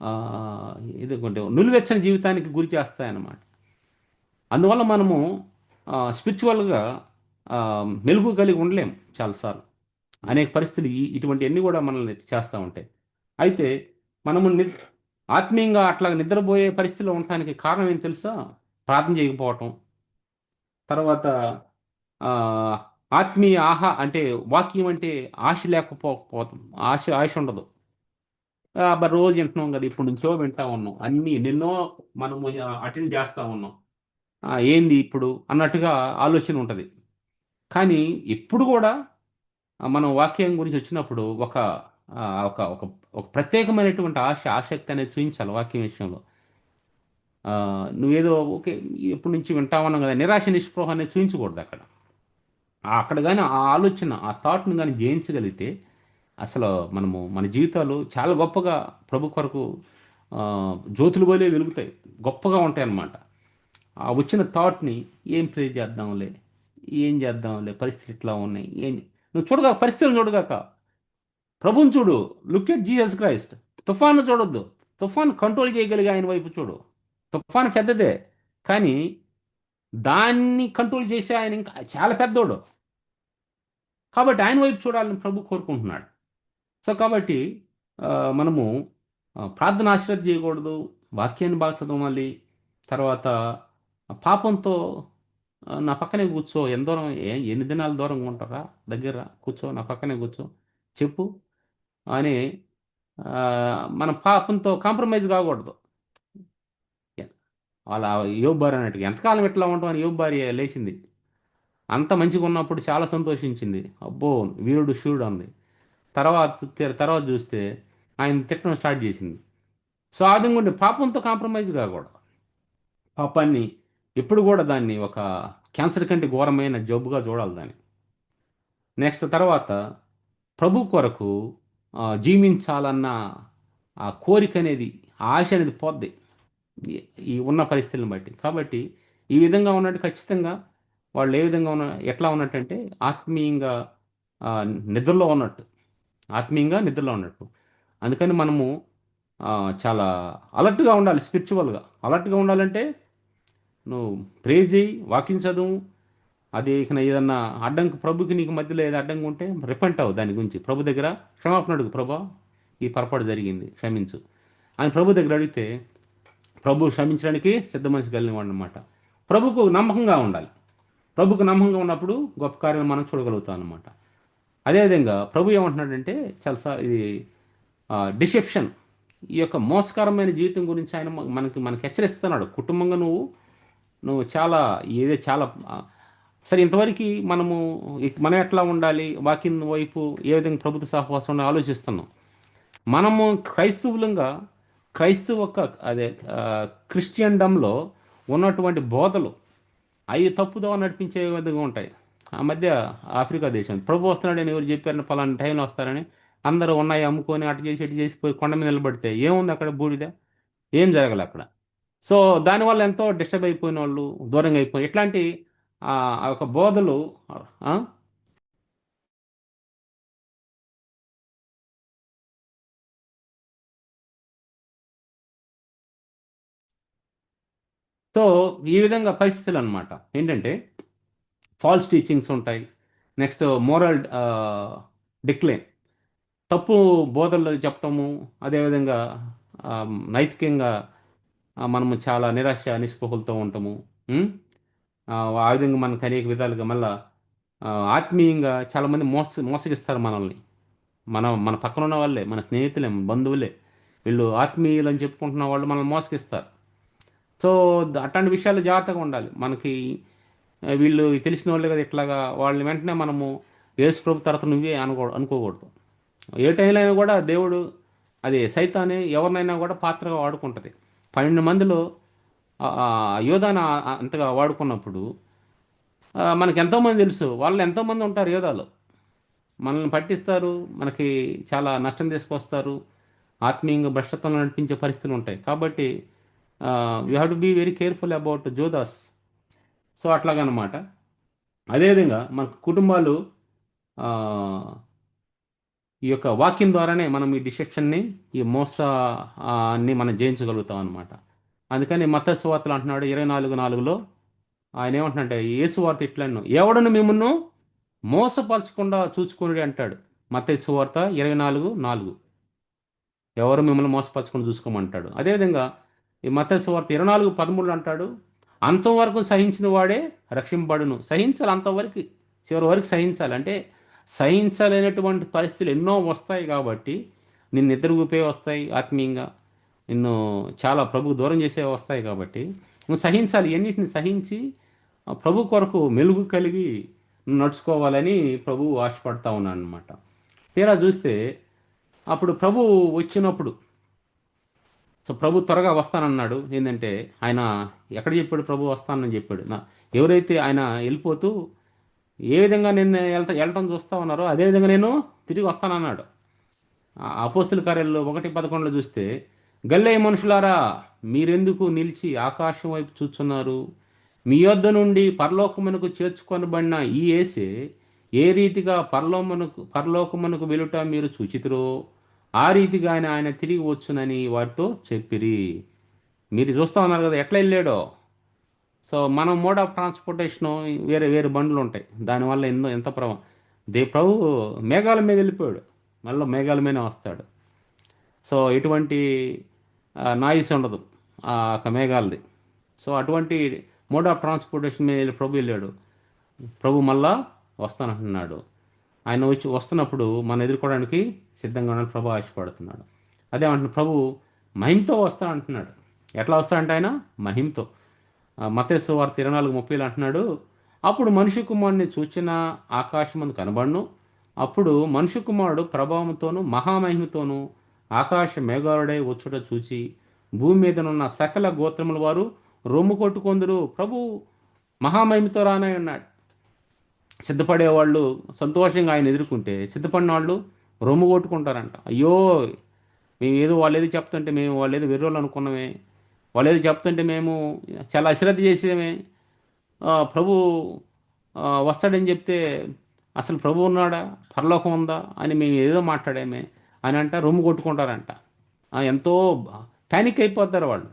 ఆ, ఎందుకంటే నులివెచ్చని జీవితానికి గురి చేస్తాయన్నమాట. అందువల్ల మనము స్పిరిచువల్గా మెలుగు కలిగి ఉండలేము చాలాసార్లు. అనేక పరిస్థితులు ఇటువంటివన్నీ కూడా మనల్ని చేస్తూ ఉంటాయి. అయితే మనము ఆత్మీయంగా అట్లా నిద్రపోయే పరిస్థితిలో ఉండటానికి కారణం ఏం తెలుసా? ప్రార్థన చేయకపోవటం. తర్వాత ఆ, ఆత్మీయ అంటే వాక్యం అంటే ఆశ లేకపోవటం. ఆశ ఉండదు. రోజు వింటున్నాం కదా, ఇప్పుడు నుంచో వింటా ఉన్నాం, అన్ని నిన్నో మనము అటెండ్ చేస్తా ఉన్నాం. ఏంది ఇప్పుడు అన్నట్టుగా ఆలోచన ఉంటుంది. కానీ ఎప్పుడు కూడా మనం వాక్యం గురించి వచ్చినప్పుడు ఆ, ఒక ఒక ఒక ప్రత్యేకమైనటువంటి ఆసక్తి అనేది చూపించాలి వాక్యం విషయంలో. ఆ, నువ్వేదో ఓకే ఎప్పటి నుంచి వింటా ఉన్నాం కదా, నిరాశ నిస్పృహ అనేది చూపించకూడదు అక్కడ. అక్కడ కానీ ఆ ఆలోచన ఆ థాట్ను కానీ జయించగలిగితే అసలు మనము మన జీవితాలు చాలా గొప్పగా ప్రభు కొరకు ఆ, జ్యోతులు పోలే వెలుగుతాయి, గొప్పగా ఉంటాయి అన్నమాట. ఆ వచ్చిన థాట్ని ఏం ప్రే చేద్దాంలే, ఏం చేద్దాంలే, పరిస్థితి ఇట్లా ఉన్నాయి, ఏం నువ్వు చూడగా పరిస్థితులను చూడగాక ప్రభుని చూడు. Look at Jesus Christ. తుఫాను చూడొద్దు, తుఫాను కంట్రోల్ చేయగలిగే ఆయన వైపు చూడు. తుఫాను పెద్దదే, కానీ దాన్ని కంట్రోల్ చేసే ఆయన ఇంకా చాలా పెద్దోడు. కాబట్టి ఆయన వైపు చూడాలని ప్రభు కోరుకుంటున్నాడు. సో కాబట్టి ఆ, మనము ప్రార్థన ఆశ్రద్ధ చేయకూడదు, వాక్యాన్ని బాగా చదవాలి. తర్వాత పాపంతో నా పక్కనే కూర్చో, ఎంత దూరం ఎన్ని దినాల దూరంగా ఉంటారా, దగ్గర కూర్చో, నా పక్కనే కూర్చో, చెప్పు అని. ఆ, మనం పాపంతో కాంప్రమైజ్ కాకూడదు. వాళ్ళ యోబు భార్య అన్నట్టుగా ఎంతకాలం ఇట్లా ఉంటాం అని యోబు భార్య లేచింది. అంత మంచిగా ఉన్నప్పుడు చాలా సంతోషించింది, అబ్బో వీరుడు శూరుడు అంది. తర్వాత చూస్తే ఆయన తిట్టడం స్టార్ట్ చేసింది. సో ఆ విధంగా ఉండే పాపంతో కాంప్రమైజ్ కాకూడదు. పాపాన్ని ఎప్పుడు కూడా దాన్ని ఒక క్యాన్సర్ కంటే ఘోరమైన జబ్బుగా చూడాలి దాన్ని. నెక్స్ట్ తర్వాత ప్రభు కొరకు జీవించాలన్న ఆ కోరిక అనేది, ఆ ఆశ అనేది పోద్ది ఈ ఈ ఉన్న పరిస్థితులను బట్టి. కాబట్టి ఈ విధంగా ఉన్నట్టు ఖచ్చితంగా వాళ్ళు ఏ విధంగా ఉన్న ఎట్లా ఉన్నట్టంటే ఆత్మీయంగా ఆ, నిద్రలో ఉన్నట్టు, ఆత్మీయంగా నిద్రలో ఉన్నట్టు. అందుకని మనము ఆ, చాలా అలర్ట్గా ఉండాలి, స్పిరిచువల్గా అలర్ట్గా ఉండాలంటే నువ్వు ప్రే చేయి, వాకింగ్ చదువు. అది ఇక ఏదన్నా అడ్డంకు ప్రభుకి నీకు మధ్యలో ఏదో అడ్డంగా ఉంటే రిపెంట్ అవ్వు, దాని గురించి ప్రభు దగ్గర క్షమాపణ అడుగు. ప్రభా, ఈ పొరపాటు జరిగింది, క్షమించు అని ప్రభు దగ్గర అడిగితే ప్రభు క్షమించడానికి సిద్ధ మనసు కలిగిన వాడు అనమాట. ప్రభుకు నమ్మకంగా ఉండాలి. ప్రభుకు నమ్మకంగా ఉన్నప్పుడు గొప్ప కార్యాలు మనం చూడగలుగుతాం అనమాట. అదేవిధంగా ప్రభు ఏమంటున్నాడంటే ఇది డిసెప్షన్, ఈ యొక్క మోసకరమైన జీవితం గురించి ఆయన మనకి హెచ్చరిస్తున్నాడు. కుటుంబంగా నువ్వు చాలా ఏదో చాలా సరే ఇంతవరకు మనం ఎట్లా ఉండాలి, వాకింగ్ వైపు ఏ విధంగా ప్రభుత్వ సహవాసం ఉండాలి ఆలోచిస్తున్నాం. మనము క్రైస్తవ అదే ఆ, క్రిస్టియన్డంలో ఉన్నటువంటి బోధలు అవి తప్పుదో నడిపించే విధంగా ఉంటాయి. ఆ మధ్య ఆఫ్రికా దేశం ప్రభు వస్తున్నాడని ఎవరు చెప్పారని, పలానా టైంలో వస్తారని అందరూ ఉన్నాయి అమ్ముకొని అటు చేసి ఇటు చేసి పోయి కొండ మీద నిలబడితే ఏముంది అక్కడ, బూడిద, ఏం జరగలే అక్కడ. సో దానివల్ల ఎంతో డిస్టర్బ్ అయిపోయిన వాళ్ళు, దూరంగా అయిపోయి ఇట్లాంటి ఆ యొక్క బోధలు. ఆ, సో ఈ విధంగా పరిస్థితులు అనమాట ఏంటంటే ఫాల్స్ టీచింగ్స్ ఉంటాయి. నెక్స్ట్ మోరల్ డిక్లైన్, తప్పు బోధనలు చెప్పటము. అదేవిధంగా ఆ, నైతికంగా మనము చాలా నిరాశ నిస్పృహలతో ఉంటాము. ఉం? ఆ ఆ విధంగా మనకు అనేక విధాలుగా మళ్ళా ఆత్మీయంగా చాలామంది మోసగిస్తారు మనల్ని. మన పక్కన ఉన్న వాళ్ళే, మన స్నేహితులే, మన బంధువులే, వీళ్ళు ఆత్మీయులు అని చెప్పుకుంటున్న వాళ్ళు మనల్ని మోసగిస్తారు. సో అట్లాంటి విషయాలు జాగ్రత్తగా ఉండాలి మనకి. వీళ్ళు తెలిసిన వాళ్ళే కదా ఇట్లాగా, వాళ్ళని వెంటనే మనము యేసు ప్రభు తర్వాత నువ్వే అనుకోకూడదు. ఏ టైంలో అయినా కూడా దేవుడు, అది సైతాన్ని ఎవరినైనా కూడా పాత్రగా వాడుకుంటుంది. 12 మందిలో యోధాను అంతగా వాడుకున్నప్పుడు మనకి ఎంతోమంది తెలుసు, వాళ్ళు ఎంతోమంది ఉంటారు యోధాలు, మనల్ని పట్టిస్తారు, మనకి చాలా నష్టం తీసుకొస్తారు, ఆత్మీయంగా భ్రష్టత్వం నడిపించే పరిస్థితులు ఉంటాయి. కాబట్టి you have to be very careful about Judas. So అట్లాగనమాట. అదేవిధంగా మన కుటుంబాలు ఆ, ఈ యొక్క వాక్యం ద్వారానే మనం ఈ డిసెప్షన్ని, ఈ అన్ని మనం జయించగలుగుతాం అనమాట. అందుకని మత్తయి సువార్తలు అంటున్నాడు 24:4లో, ఆయన ఏమంటున్నాడంటే యేసు వార్త ఇట్లను, ఎవడను మిమ్మల్ని మోసపరచకుండా చూసుకుని అంటాడు. మత్తయి సువార్త 24:4, ఎవరు మిమ్మల్ని మోసపరచకుండా చూసుకోమంటాడు. అదేవిధంగా ఈ మత్తయి సువార్త 24:13 అంటాడు, అంతవరకు సహించిన వాడే రక్షింపబడును. సహించాలి అంతవరకు, చివరి వరకు సహించాలి. అంటే సహించలేనటువంటి పరిస్థితులు ఎన్నో వస్తాయి కాబట్టి నిన్ను ఎదురుగుపే వస్తాయి ఆత్మీయంగా, నిన్ను చాలా ప్రభువు దూరం చేసే వస్తాయి. కాబట్టి నువ్వు సహించాలి, ఎన్నిటిని సహించి ప్రభు కొరకు మెలుగు కలిగి నువ్వు నడుచుకోవాలని ప్రభువు ఆశపడతా ఉన్నాను అనమాట. తీరా చూస్తే అప్పుడు ప్రభు వచ్చినప్పుడు, సో ప్రభు త్వరగా వస్తానన్నాడు. ఏంటంటే ఆయన ఎక్కడ చెప్పాడు? ప్రభు వస్తానని చెప్పాడు. ఎవరైతే ఆయన వెళ్ళిపోతూ ఏ విధంగా నేను వెళ్ళటం చూస్తా ఉన్నారో అదే విధంగా నేను తిరిగి వస్తానన్నాడు. అపోస్తుల కార్యాల్లో 1:11 చూస్తే, గలిలయ మనుషులారా, మీరెందుకు నిలిచి ఆకాశం వైపు చూచున్నారు? మీ యొద్ద నుండి పరలోకమునకు చేర్చుకొనబడిన ఈ యేసే ఏ రీతిగా పరలోకమునకు వెలుట మీరు చూచితిరో ఆ రీతిగా ఆయన తిరిగి వచ్చునని వారితో చెప్పిరి. మీరు చూస్తూ ఉన్నారు కదా ఎట్లా వెళ్ళాడో. సో మనం మోడ్ ఆఫ్ ట్రాన్స్పోర్టేషన్ వేరే వేరే బండ్లు ఉంటాయి, దానివల్ల ఎంత ప్రభు మేఘాల మీద వెళ్ళిపోయాడు, మళ్ళీ మేఘాల మీదనే వస్తాడు. సో ఎటువంటి నాయిస్ ఉండదు ఆ యొక్క మేఘాలది. సో అటువంటి మోడ్ ఆఫ్ ట్రాన్స్పోర్టేషన్ మీద ప్రభు వెళ్ళాడు. ప్రభు మళ్ళా వస్తానంటున్నాడు. ఆయన వస్తున్నప్పుడు మనం ఎదుర్కోవడానికి సిద్ధంగా ఉండాలని ప్రభు ఆశపడుతున్నాడు. అదేమంటున్నాడు, ప్రభు మహిమతో వస్తా అంటున్నాడు. ఎట్లా వస్తాడంటే ఆయన మహిమతో. మత్తయి సువార్త 24:30 అంటున్నాడు, అప్పుడు మనుష్య కుమారుని చూచిన ఆకాశమందు కనబడును, అప్పుడు మనుష్య కుమారుడు ప్రభావంతోనూ మహామహిమతోనూ ఆకాశ మేఘారుడై వచ్చుట చూచి భూమి మీదనున్న సకల గోత్రముల వారు రొమ్ము కొట్టుకొందురు. ప్రభు మహామహిమతో రానై ఉన్నాడు. సిద్ధపడేవాళ్ళు సంతోషంగా ఆయన ఎదుర్కొంటే, సిద్ధపడిన వాళ్ళు రొమ్ము కొట్టుకుంటారంట. అయ్యో, మేము ఏదో వాళ్ళు ఏదో చెప్తుంటే మేము వాళ్ళు ఏదో వెర్రోళ్ళు అనుకున్నామే, వాళ్ళు ఏదో చెప్తుంటే మేము చాలా అశ్రద్ధ చేసేమే, ప్రభు వస్తాడని చెప్తే అసలు ప్రభు ఉన్నాడా, పరలోకం ఉందా అని మేము ఏదో మాట్లాడామే అని అంట రొమ్ము కొట్టుకుంటారంట. ఎంతో ప్యానిక్ అయిపోతారు వాళ్ళు.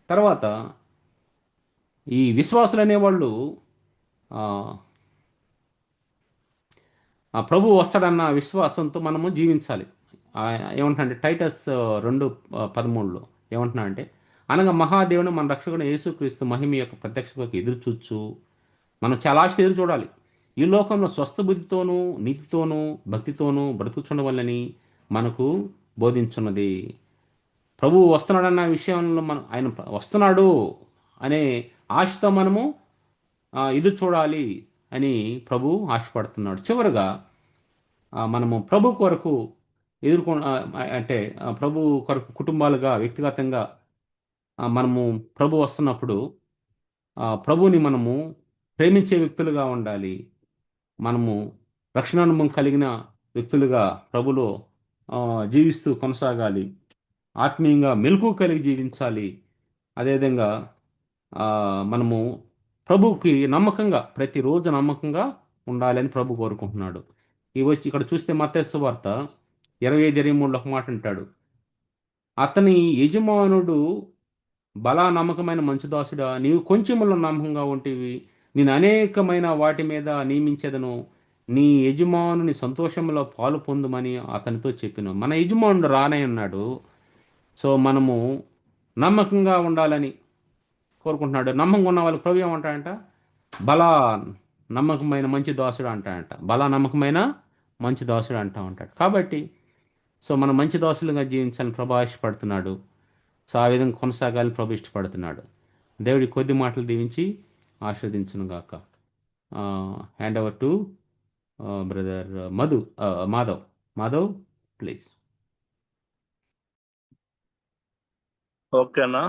తర్వాత ఈ విశ్వాసులు అనేవాళ్ళు ప్రభు వస్తాడన్న విశ్వాసంతో మనము జీవించాలి. ఏమంటున్నా టైటస్ 2:13 ఏమంటున్నా అంటే, అనగా మహాదేవుని మన రక్షకుడు యేసుక్రీస్తు మహిమ యొక్క ప్రత్యక్షతకు ఎదురు చూచు మనం చాలా ఆశ ఎదురు చూడాలి. ఈ లోకంలో స్వస్థ బుద్ధితోనూ నీతితోనూ భక్తితోనూ బ్రతుకుచుండవల్లని మనకు బోధించున్నది. ప్రభువు వస్తున్నాడన్న విషయంలో ఆయన వస్తున్నాడు అనే ఆశతో మనము ఎదురు చూడాలి అని ప్రభు ఆశపడుతున్నాడు. చివరిగా మనము ప్రభు కొరకు అంటే ప్రభు కొరకు కుటుంబాలుగా వ్యక్తిగతంగా మనము ప్రభు వస్తున్నప్పుడు ప్రభుని మనము ప్రేమించే వ్యక్తులుగా ఉండాలి. మనము రక్షణ అనుభవం కలిగిన వ్యక్తులుగా ప్రభులో జీవిస్తూ కొనసాగాలి. ఆత్మీయంగా మెలకు కలిగి జీవించాలి. అదేవిధంగా మనము ప్రభువుకి నమ్మకంగా ప్రతిరోజు నమ్మకంగా ఉండాలని ప్రభు కోరుకుంటున్నాడు. ఇక్కడ చూస్తే మత్తయి సువార్త 25:23 ఒక మాట అంటాడు, అతని యజమానుడు బలా నమ్మకమైన మంచి దాసుడా, నీవు కొంచెములో నమ్మకంగా ఉంటివి, నేను అనేకమైన వాటి మీద నియమించేదను, నీ యజమానుని సంతోషంలో పాలు పొందుమని అతనితో చెప్పిన. మన యజమానుడు రానే ఉన్నాడు. సో మనము నమ్మకంగా ఉండాలని కోరుకుంటున్నాడు. నమ్మకంగా ఉన్న వాళ్ళకి ప్రభు ఏమంటాడంట, బలా నమ్మకమైన మంచి దాసుడు అంటాడంట. బలా నమ్మకమైన మంచి దాసుడు అంటా ఉంటాడు. కాబట్టి సో మనం మంచి దాసులుగా జీవించాలని ప్రభు ఆశపడుతున్నాడు. సో ఆ విధంగా కొనసాగాలని ప్రభు ఇష్టపడుతున్నాడు. దేవుడి కొద్ది మాటలు దీవించి ఆస్వాదించును గాక. Hand over to brother Madhav please. ఓకేనా?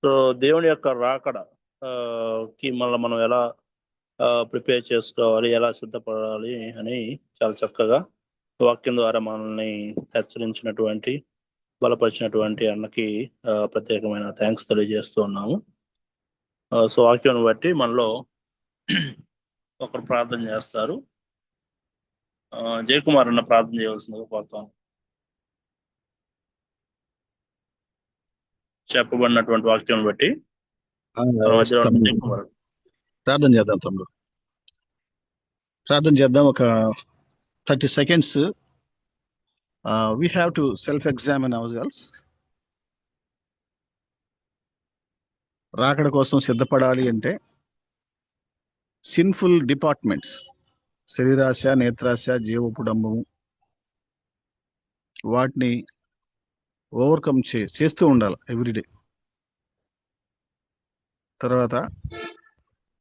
సో దేవుని యొక్క రాకడ కి మళ్ళీ మనం ఎలా ప్రిపేర్ చేసుకోవాలి, ఎలా సిద్ధపడాలి అని చాలా చక్కగా వాక్యం ద్వారా మనల్ని హెచ్చరించినటువంటి బలపరిచినటువంటి అన్నకి ప్రత్యేకమైన థ్యాంక్స్ తెలియజేస్తూ ఉన్నాము. సో వాక్యాన్ని బట్టి మనలో ఒకరు ప్రార్థన చేస్తారు. జయకుమార్ అన్న ప్రార్థన చేయవలసిందిగా కోరుతాను. చెప్పబడినటువంటి వాక్యం బట్టి ప్రార్థన చేద్దాం తమ్ముడు. ప్రార్థన చేద్దాం. ఒక 30 seconds. We have to self-examine ourselves. రాకడ కోసం సిద్ధపడాలి అంటే సిన్ఫుల్ డిపార్ట్మెంట్స్, శరీరాశ, నేత్రాశ, జీవపుడంబము వాటిని ఓవర్కమ్ చేస్తూ ఉండాలి ఎవ్రీడే. తర్వాత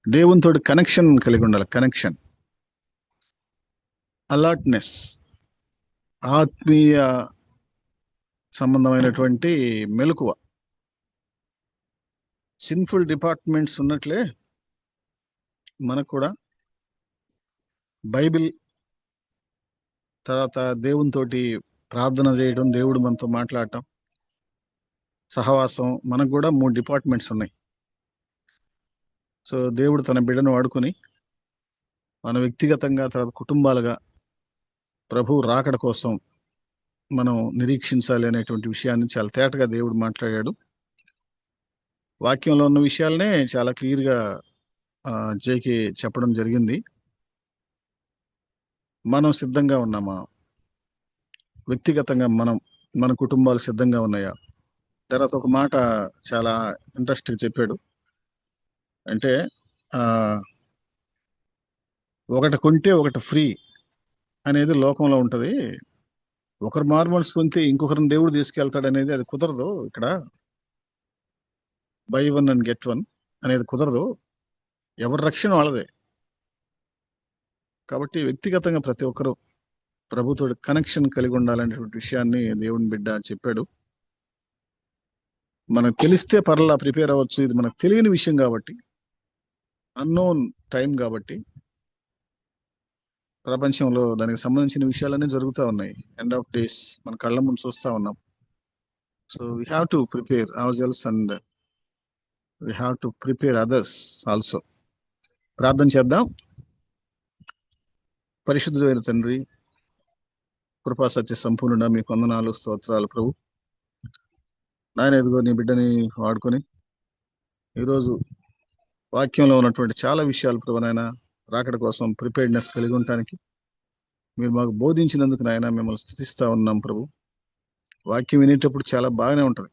దేవునితో కనెక్షన్ కలిగి ఉండాలి. కనెక్షన్, అలర్ట్నెస్, ఆత్మీయ సంబంధమైనటువంటి మెలకువ. సిన్ఫుల్ డిపార్ట్మెంట్స్ ఉన్నట్లే మనకు కూడా బైబిల్, తర్వాత దేవునితోటి ప్రార్థన చేయడం, దేవుడు మనతో మాట్లాడటం, సహవాసం, మనకు కూడా 3 డిపార్ట్మెంట్స్ ఉన్నాయి. సో దేవుడు తన బిడ్డను వాడుకొని మన వ్యక్తిగతంగా, తర్వాత కుటుంబాలుగా ప్రభు రాకడ కోసం మనం నిరీక్షించాలి అనేటువంటి విషయాన్ని చాలా తేటగా దేవుడు మాట్లాడాడు. వాక్యంలో ఉన్న విషయాలనే చాలా క్లియర్గా జేకి చెప్పడం జరిగింది. మనం సిద్ధంగా ఉన్నామా? వ్యక్తిగతంగా మన కుటుంబాలు సిద్ధంగా ఉన్నాయా? తర్వాత ఒక మాట చాలా ఇంట్రెస్ట్గా చెప్పాడు. అంటే ఒకటి కొంటే ఒకటి ఫ్రీ అనేది లోకంలో ఉంటది. ఒకరు మారుమనసు పొందితే ఇంకొకరిని దేవుడు తీసుకెళ్తాడు అనేది అది కుదరదు. ఇక్కడ బై 1 అండ్ గెట్ 1 అనేది కుదరదు. ఎవరి రక్షణ వాళ్ళదే. కాబట్టి వ్యక్తిగతంగా ప్రతి ఒక్కరూ ప్రభుతో కనెక్షన్ కలిగి ఉండాలనేటువంటి విషయాన్ని దేవుని బిడ్డ చెప్పాడు. మనకు తెలిస్తే పర్లా ప్రిపేర్ అవ్వచ్చు. ఇది మనకు తెలియని విషయం కాబట్టి, అన్నోన్ టైం కాబట్టి, ప్రపంచంలో దానికి సంబంధించిన విషయాలన్నీ జరుగుతూ ఉన్నాయి. ఎండ్ ఆఫ్ డేస్ మన కళ్ళ ముందు చూస్తూ ఉన్నాం. So we have to prepare our cells and we have to prepare others also. ప్రార్థన చేద్దాం. పరిశుద్ధుడైన తండ్రి, కృపా సత్య సంపూర్ణ, మీకు వందనాలు, స్తోత్రాలు ప్రభు. నాయన, ఎదుగో నీ బిడ్డని వాడుకొని ఈరోజు వాక్యంలో ఉన్నటువంటి చాలా విషయాలు ప్రభు నాయన రాకడ కోసం ప్రిపేర్డ్నెస్ కలిగి ఉండటానికి మీరు మాకు బోధించినందుకు నాయన మిమ్మల్ని స్తుతిస్తా ఉన్నాం ప్రభు. వాక్యం వినేటప్పుడు చాలా బాగానే ఉంటుంది,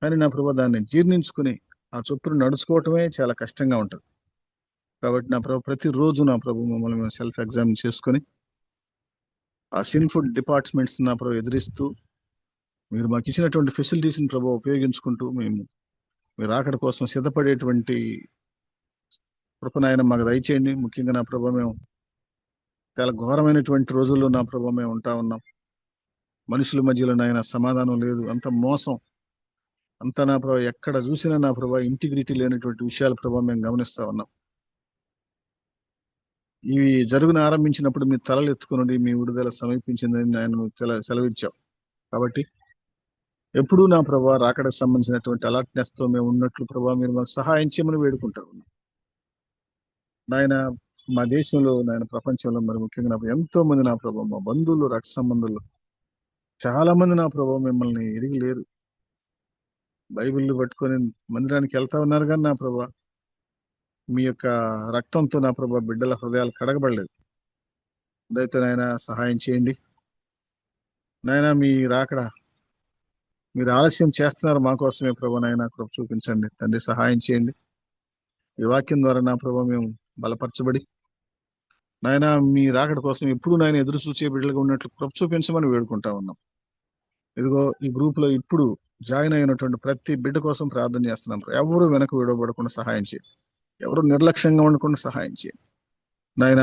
కానీ నా ప్రభు దాన్ని జీర్ణించుకుని ఆ చొప్పున నడుచుకోవటమే చాలా కష్టంగా ఉంటుంది. కాబట్టి నా ప్రభు ప్రతిరోజు నా ప్రభు మమ్మల్ని మేము సెల్ఫ్ ఎగ్జామిన్ చేసుకొని ఆ సిన్ఫుల్ డిపార్ట్మెంట్స్ నా ప్రభు ఎదిరిస్తూ మీరు మాకు ఇచ్చినటువంటి ఫెసిలిటీస్ని ప్రభు ఉపయోగించుకుంటూ మేము మీరు రాకడ కోసం సిద్ధపడేటువంటి కృపనాయన మాకు దయచేయండి. ముఖ్యంగా నా ప్రభు మేము చాలా ఘోరమైనటువంటి రోజుల్లో నా ప్రభు మేము ఉంటా ఉన్నాం. మనుషుల మధ్యలో నాయన సమాధానం లేదు, అంత మోసం, అంత నా ప్రభు ఎక్కడ చూసినా నా ప్రభు ఇంటిగ్రిటీ లేనటువంటి విషయాలు ప్రభు మేము గమనిస్తా ఉన్నాం. ఇవి జరుగున ఆరంభించినప్పుడు మీ తలలు ఎత్తుకుని మీ విడుదల సమీపించిందని ఆయన సెలవిచ్చాం. కాబట్టి ఎప్పుడూ నా ప్రభా రాకడకు సంబంధించినటువంటి అలర్ట్నెస్ తో మేము ఉన్నట్లు ప్రభా మీరు మాకు సహాయం చేయమని వేడుకుంటా ఉన్నాం. నాయన మా దేశంలో, నాయన ప్రపంచంలో, మరి ముఖ్యంగా నా ఎంతో మంది నా ప్రభా మా బంధువులు, రక్త సంబంధులు చాలా మంది నా ప్రభా మిమ్మల్ని ఎరిగి లేరు. బైబిల్ పట్టుకొని మందిరానికి వెళ్తా ఉన్నారు, కానీ నా ప్రభా మీ యొక్క రక్తంతో నా ప్రభా బిడ్డల హృదయాలు కడగబడలేదు. దయతో నాయన సహాయం చేయండి. నాయన మీ రాకడ మీరు ఆలస్యం చేస్తున్నారు మా కోసమే ప్రభు నాయన కృప చూపించండి తండ్రి, సహాయం చేయండి. ఈ వాక్యం ద్వారా నా ప్రభు మేము బలపరచబడి నాయన మీ రాకడ కోసం ఎప్పుడు నాయన ఎదురు చూసే బిడ్డలుగా ఉన్నట్లు కృప చూపించమని వేడుకుంటా ఉన్నాం. ఇదిగో ఈ గ్రూప్ లో ఇప్పుడు జాయిన్ అయినటువంటి ప్రతి బిడ్డ కోసం ప్రార్థన చేస్తున్నాం. ఎవరు వెనక విడవబడకుండా సహాయం చేయండి, ఎవరు నిర్లక్ష్యంగా ఉండకుండా సహాయం చేయండి. నాయన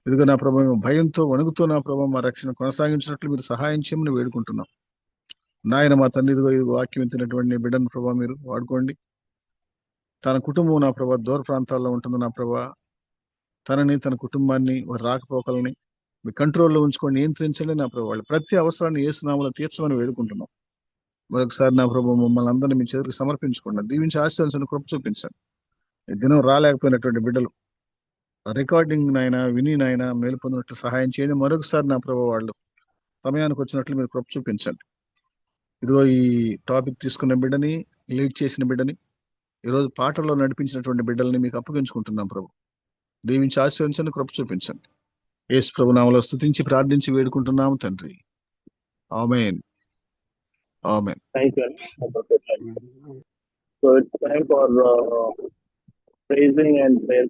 ఇదిగో నా ప్రభు మేము భయంతో వణుకుతో నా ప్రభు మా రక్షణ కొనసాగించినట్లు మీరు సహాయం చేయమని వేడుకుంటున్నాం. నాయన మా తండ్రి, ఇదిగో ఈ వాక్యం ఇచ్చినటువంటి బిడ్డను ప్రభా మీరు వాడుకోండి. తన కుటుంబం నా ప్రభా దూర ప్రాంతాల్లో ఉంటుంది నా ప్రభా, తనని తన కుటుంబాన్ని వారి రాకపోకలని మీ కంట్రోల్లో ఉంచుకొని నియంత్రించండి నా ప్రభా. వాళ్ళు ప్రతి అవసరాన్ని యేసునామములో తీర్చమని వేడుకుంటున్నాం. మరొకసారి నా ప్రభా మమ్మల్ని అందరినీ మీ చేతికి సమర్పించుకోండి, దీవించి ఆశీర్వదించండి, కృప చూపించండి. ఈ దినం రాలేకపోయినటువంటి బిడ్డలు రికార్డింగ్ నాయన విని నాయన మేలు పొందినట్లు సహాయం చేయండి. మరొకసారి నా ప్రభా వాళ్ళు సమయానికి వచ్చినట్లు మీరు కృప చూపించండి. ఇదిగో ఈ టాపిక్ తీసుకున్న బిడ్డని, లీడ్ చేసిన బిడ్డని, ఈరోజు పాటల్లో నడిపించినటువంటి బిడ్డల్ని మీకు అప్పగించుకుంటున్నాం ప్రభు. దీవించి ఆశీర్వదించండి, కృప చూపించండి. యేసు ప్రభు నామములో స్తుతించి ప్రార్థించి వేడుకుంటున్నాము తండ్రి. ఆమేన్. ఆమేన్. Thank you. So it's time for praising and prayer.